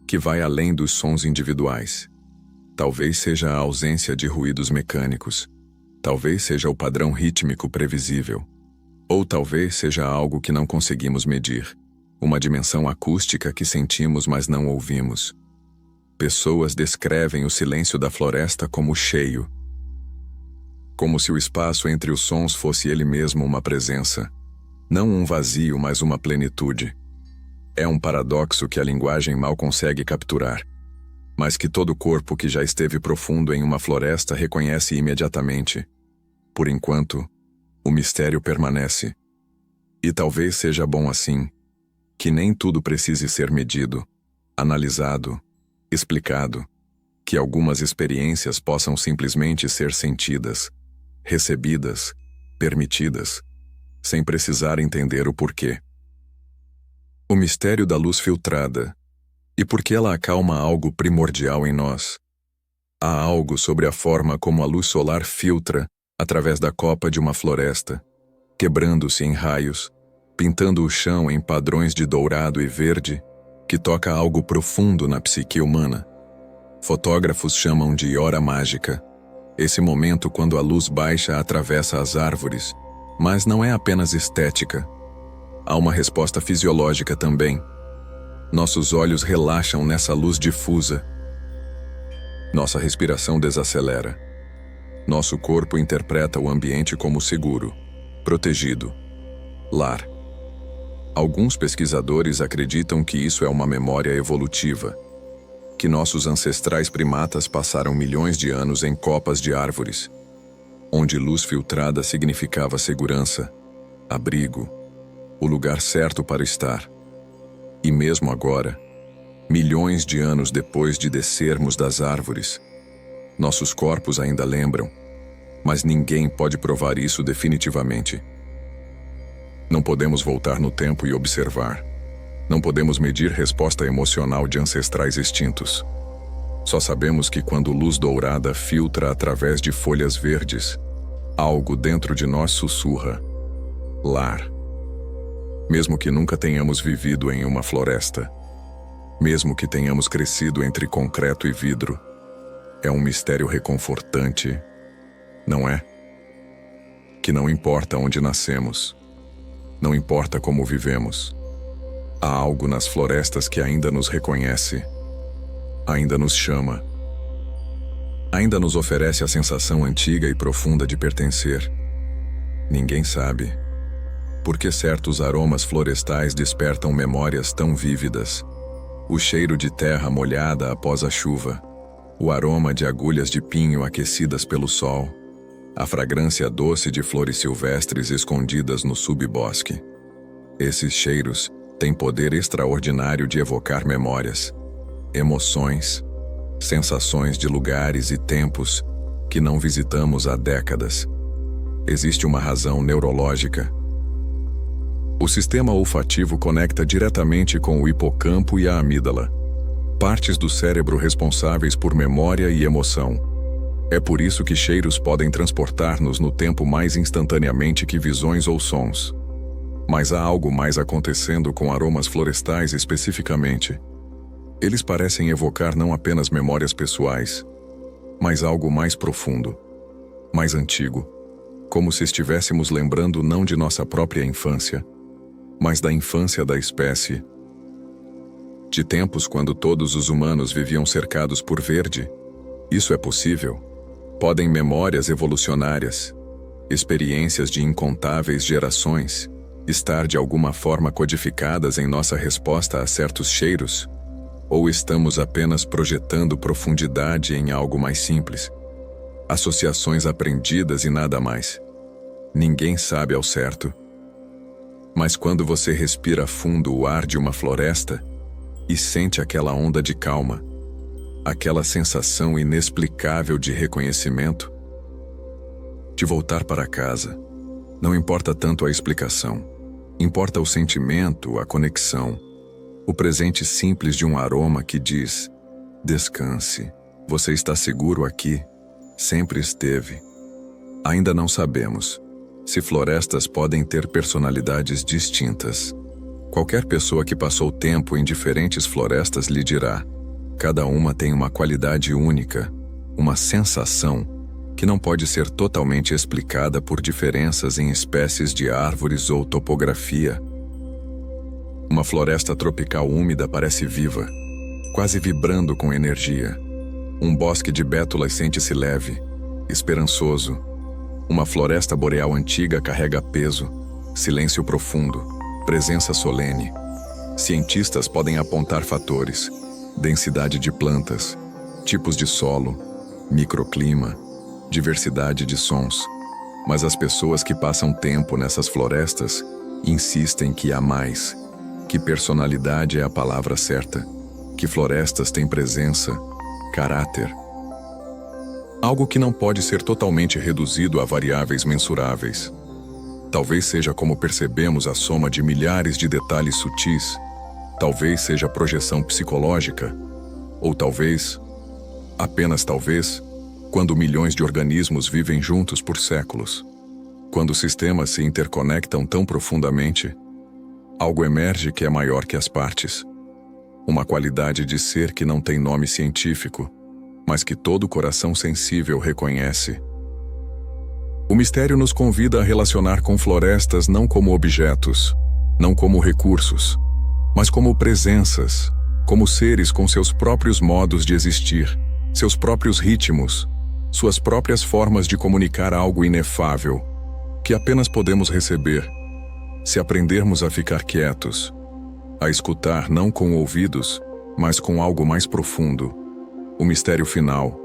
que vai além dos sons individuais. Talvez seja a ausência de ruídos mecânicos. Talvez seja o padrão rítmico previsível. Ou talvez seja algo que não conseguimos medir. Uma dimensão acústica que sentimos, mas não ouvimos. Pessoas descrevem o silêncio da floresta como cheio. Como se o espaço entre os sons fosse ele mesmo uma presença. Não um vazio, mas uma plenitude. É um paradoxo que a linguagem mal consegue capturar, mas que todo corpo que já esteve profundo em uma floresta reconhece imediatamente. Por enquanto, o mistério permanece. E talvez seja bom assim, que nem tudo precise ser medido, analisado, explicado, que algumas experiências possam simplesmente ser sentidas, recebidas, permitidas, sem precisar entender o porquê. O mistério da luz filtrada, e por que ela acalma algo primordial em nós. Há algo sobre a forma como a luz solar filtra através da copa de uma floresta, quebrando-se em raios, pintando o chão em padrões de dourado e verde, que toca algo profundo na psique humana. Fotógrafos chamam de hora mágica, esse momento quando a luz baixa atravessa as árvores, mas não é apenas estética. Há uma resposta fisiológica também. Nossos olhos relaxam nessa luz difusa. Nossa respiração desacelera. Nosso corpo interpreta o ambiente como seguro, protegido, lar. Alguns pesquisadores acreditam que isso é uma memória evolutiva, que nossos ancestrais primatas passaram milhões de anos em copas de árvores, onde luz filtrada significava segurança, abrigo, o lugar certo para estar. E mesmo agora, milhões de anos depois de descermos das árvores, nossos corpos ainda lembram, mas ninguém pode provar isso definitivamente. Não podemos voltar no tempo e observar. Não podemos medir resposta emocional de ancestrais extintos. Só sabemos que quando luz dourada filtra através de folhas verdes, algo dentro de nós sussurra: lar. Mesmo que nunca tenhamos vivido em uma floresta, mesmo que tenhamos crescido entre concreto e vidro, é um mistério reconfortante, não é? Que não importa onde nascemos, não importa como vivemos, há algo nas florestas que ainda nos reconhece, ainda nos chama, ainda nos oferece a sensação antiga e profunda de pertencer. Ninguém sabe por que certos aromas florestais despertam memórias tão vívidas. O cheiro de terra molhada após a chuva, o aroma de agulhas de pinho aquecidas pelo sol, a fragrância doce de flores silvestres escondidas no subbosque. Esses cheiros têm poder extraordinário de evocar memórias, emoções, sensações de lugares e tempos que não visitamos há décadas. Existe uma razão neurológica. O sistema olfativo conecta diretamente com o hipocampo e a amígdala, partes do cérebro responsáveis por memória e emoção. É por isso que cheiros podem transportar-nos no tempo mais instantaneamente que visões ou sons. Mas há algo mais acontecendo com aromas florestais especificamente. Eles parecem evocar não apenas memórias pessoais, mas algo mais profundo, mais antigo, como se estivéssemos lembrando não de nossa própria infância, mas da infância da espécie. De tempos quando todos os humanos viviam cercados por verde. Isso é possível. Podem memórias evolucionárias, experiências de incontáveis gerações, estar de alguma forma codificadas em nossa resposta a certos cheiros? Ou estamos apenas projetando profundidade em algo mais simples? Associações aprendidas e nada mais. Ninguém sabe ao certo. Mas quando você respira fundo o ar de uma floresta e sente aquela onda de calma, aquela sensação inexplicável de reconhecimento, de voltar para casa, não importa tanto a explicação, importa o sentimento, a conexão, o presente simples de um aroma que diz: descanse, você está seguro aqui, sempre esteve. Ainda não sabemos se florestas podem ter personalidades distintas. Qualquer pessoa que passou tempo em diferentes florestas lhe dirá: cada uma tem uma qualidade única, uma sensação que não pode ser totalmente explicada por diferenças em espécies de árvores ou topografia. Uma floresta tropical úmida parece viva, quase vibrando com energia. Um bosque de bétulas sente-se leve, esperançoso. Uma floresta boreal antiga carrega peso, silêncio profundo, presença solene. Cientistas podem apontar fatores: densidade de plantas, tipos de solo, microclima, diversidade de sons. Mas as pessoas que passam tempo nessas florestas insistem que há mais, que personalidade é a palavra certa, que florestas têm presença, caráter. Algo que não pode ser totalmente reduzido a variáveis mensuráveis. Talvez seja como percebemos a soma de milhares de detalhes sutis, talvez seja projeção psicológica, ou talvez, apenas talvez, quando milhões de organismos vivem juntos por séculos, quando sistemas se interconectam tão profundamente, algo emerge que é maior que as partes. Uma qualidade de ser que não tem nome científico, mas que todo coração sensível reconhece. O mistério nos convida a relacionar com florestas não como objetos, não como recursos, mas como presenças, como seres com seus próprios modos de existir, seus próprios ritmos, suas próprias formas de comunicar algo inefável, que apenas podemos receber, se aprendermos a ficar quietos, a escutar não com ouvidos, mas com algo mais profundo. O mistério final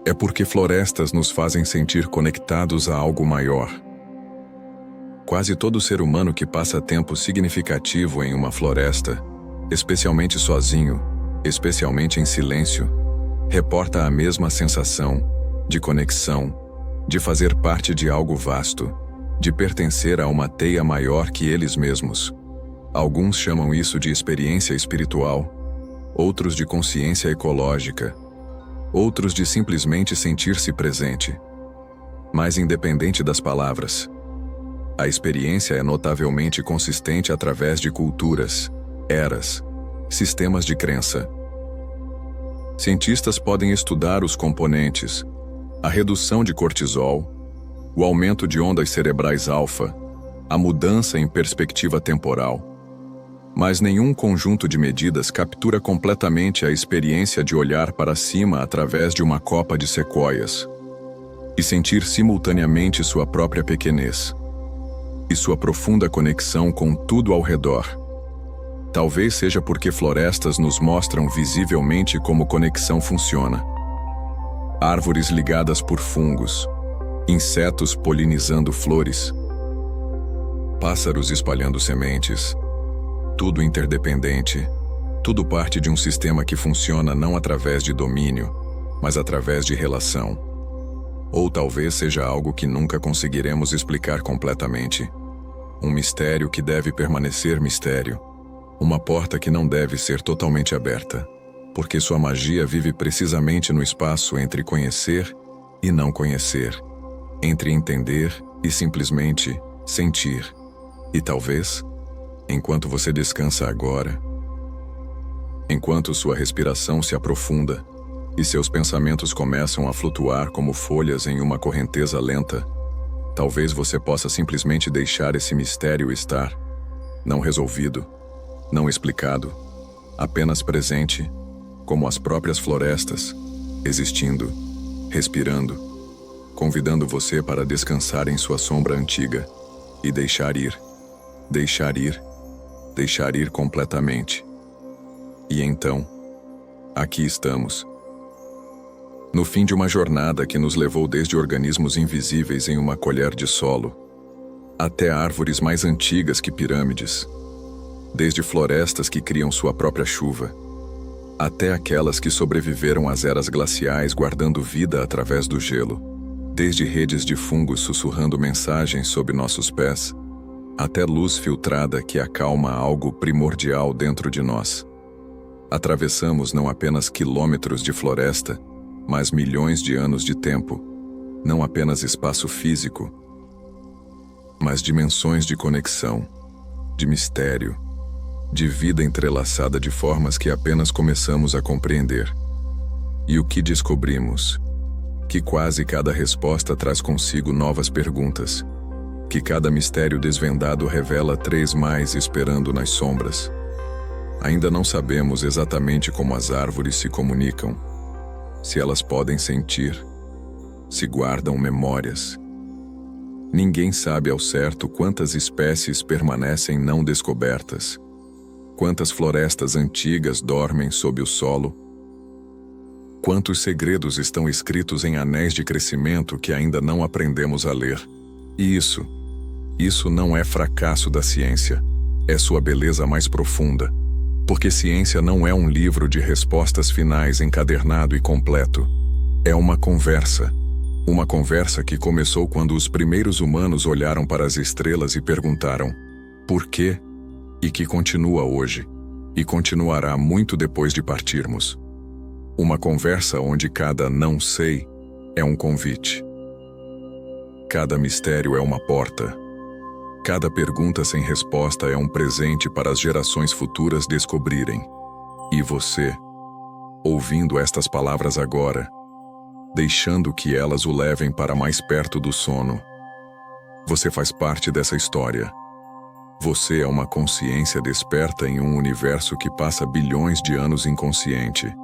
é porque florestas nos fazem sentir conectados a algo maior. Quase todo ser humano que passa tempo significativo em uma floresta, especialmente sozinho, especialmente em silêncio, reporta a mesma sensação de conexão, de fazer parte de algo vasto, de pertencer a uma teia maior que eles mesmos. Alguns chamam isso de experiência espiritual, outros de consciência ecológica, outros de simplesmente sentir-se presente. Mas independente das palavras, a experiência é notavelmente consistente através de culturas, eras, sistemas de crença. Cientistas podem estudar os componentes, a redução de cortisol, o aumento de ondas cerebrais alfa, a mudança em perspectiva temporal. Mas nenhum conjunto de medidas captura completamente a experiência de olhar para cima através de uma copa de sequoias e sentir simultaneamente sua própria pequenez e sua profunda conexão com tudo ao redor. Talvez seja porque florestas nos mostram visivelmente como conexão funciona. Árvores ligadas por fungos, insetos polinizando flores, pássaros espalhando sementes, tudo interdependente, tudo parte de um sistema que funciona não através de domínio, mas através de relação. Ou talvez seja algo que nunca conseguiremos explicar completamente. Um mistério que deve permanecer mistério. Uma porta que não deve ser totalmente aberta, porque sua magia vive precisamente no espaço entre conhecer e não conhecer, entre entender e simplesmente sentir. E talvez, enquanto você descansa agora, enquanto sua respiração se aprofunda e seus pensamentos começam a flutuar como folhas em uma correnteza lenta, talvez você possa simplesmente deixar esse mistério estar, não resolvido, não explicado, apenas presente, como as próprias florestas, existindo, respirando, convidando você para descansar em sua sombra antiga e deixar ir, deixar ir, deixar ir completamente. E então, aqui estamos, no fim de uma jornada que nos levou desde organismos invisíveis em uma colher de solo, até árvores mais antigas que pirâmides, desde florestas que criam sua própria chuva, até aquelas que sobreviveram às eras glaciais guardando vida através do gelo, desde redes de fungos sussurrando mensagens sob nossos pés, até luz filtrada que acalma algo primordial dentro de nós. Atravessamos não apenas quilômetros de floresta, mas milhões de anos de tempo, não apenas espaço físico, mas dimensões de conexão, de mistério, de vida entrelaçada de formas que apenas começamos a compreender. E o que descobrimos? Que quase cada resposta traz consigo novas perguntas, que cada mistério desvendado revela 3 mais esperando nas sombras. Ainda não sabemos exatamente como as árvores se comunicam, se elas podem sentir, se guardam memórias, Ninguém sabe ao certo quantas espécies permanecem não descobertas, quantas florestas antigas dormem sob o solo, quantos segredos estão escritos em anéis de crescimento que ainda não aprendemos a ler. E isso não é fracasso da ciência, é sua beleza mais profunda. Porque ciência não é um livro de respostas finais encadernado e completo. É uma conversa. Uma conversa que começou quando os primeiros humanos olharam para as estrelas e perguntaram por quê? E que continua hoje, e continuará muito depois de partirmos. Uma conversa onde cada não sei é um convite. Cada mistério é uma porta. Cada pergunta sem resposta é um presente para as gerações futuras descobrirem. E você, ouvindo estas palavras agora, deixando que elas o levem para mais perto do sono, você faz parte dessa história. Você é uma consciência desperta em um universo que passa bilhões de anos inconsciente.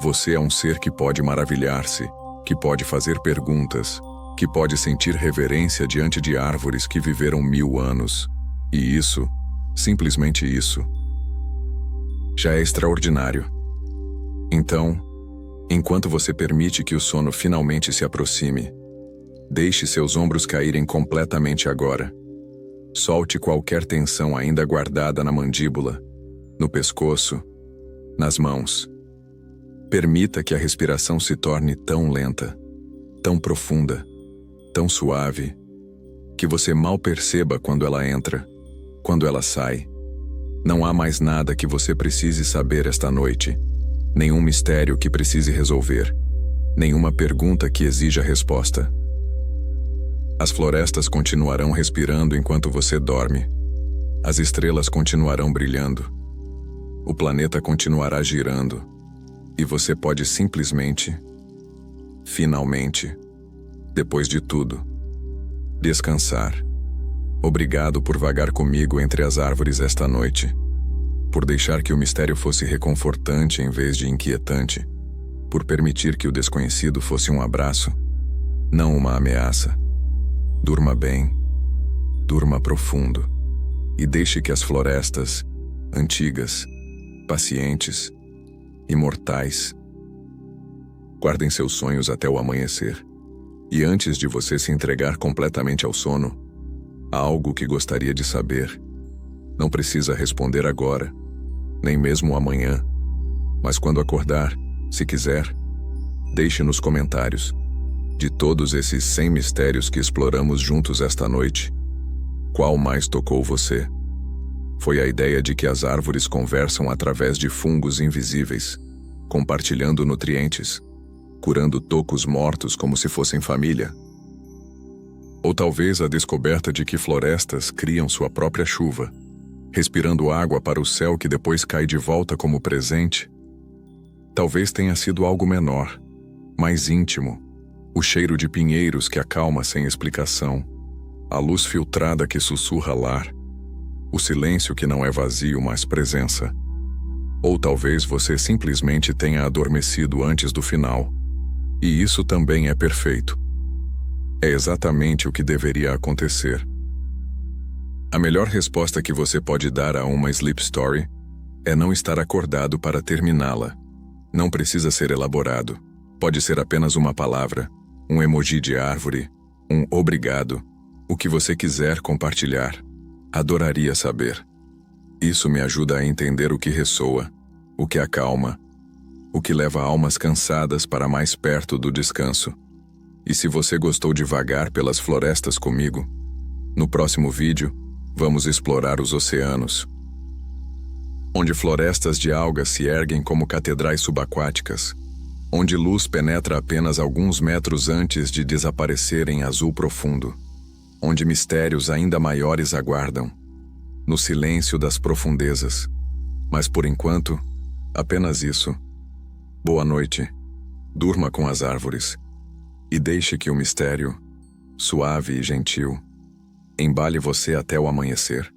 Você é um ser que pode maravilhar-se, que pode fazer perguntas, que pode sentir reverência diante de árvores que viveram 1000 anos. E isso, simplesmente isso, já é extraordinário. Então, enquanto você permite que o sono finalmente se aproxime, deixe seus ombros caírem completamente agora. Solte qualquer tensão ainda guardada na mandíbula, no pescoço, nas mãos. Permita que a respiração se torne tão lenta, tão profunda, tão suave, que você mal perceba quando ela entra, quando ela sai. Não há mais nada que você precise saber esta noite, nenhum mistério que precise resolver, nenhuma pergunta que exija resposta. As florestas continuarão respirando enquanto você dorme. As estrelas continuarão brilhando. O planeta continuará girando. E você pode simplesmente, finalmente, depois de tudo, descansar. Obrigado por vagar comigo entre as árvores esta noite, por deixar que o mistério fosse reconfortante em vez de inquietante, por permitir que o desconhecido fosse um abraço, não uma ameaça. Durma bem, durma profundo, e deixe que as florestas, antigas, pacientes, imortais, guardem seus sonhos até o amanhecer. E antes de você se entregar completamente ao sono, há algo que gostaria de saber. Não precisa responder agora, nem mesmo amanhã, mas quando acordar, se quiser, deixe nos comentários, de todos esses 100 mistérios que exploramos juntos esta noite, qual mais tocou você? Foi a ideia de que as árvores conversam através de fungos invisíveis, compartilhando nutrientes, curando tocos mortos como se fossem família. Ou talvez a descoberta de que florestas criam sua própria chuva, respirando água para o céu que depois cai de volta como presente. Talvez tenha sido algo menor, mais íntimo, o cheiro de pinheiros que acalma sem explicação, a luz filtrada que sussurra lar, o silêncio que não é vazio, mas presença. Ou talvez você simplesmente tenha adormecido antes do final. E isso também é perfeito. É exatamente o que deveria acontecer. A melhor resposta que você pode dar a uma sleep story é não estar acordado para terminá-la. Não precisa ser elaborado. Pode ser apenas uma palavra, um emoji de árvore, um obrigado, o que você quiser compartilhar. Adoraria saber. Isso me ajuda a entender o que ressoa, o que acalma, o que leva almas cansadas para mais perto do descanso. E se você gostou de vagar pelas florestas comigo, no próximo vídeo, vamos explorar os oceanos, onde florestas de algas se erguem como catedrais subaquáticas, onde luz penetra apenas alguns metros antes de desaparecer em azul profundo, onde mistérios ainda maiores aguardam, no silêncio das profundezas. Mas por enquanto, apenas isso. Boa noite. Durma com as árvores. E deixe que o mistério, suave e gentil, embale você até o amanhecer.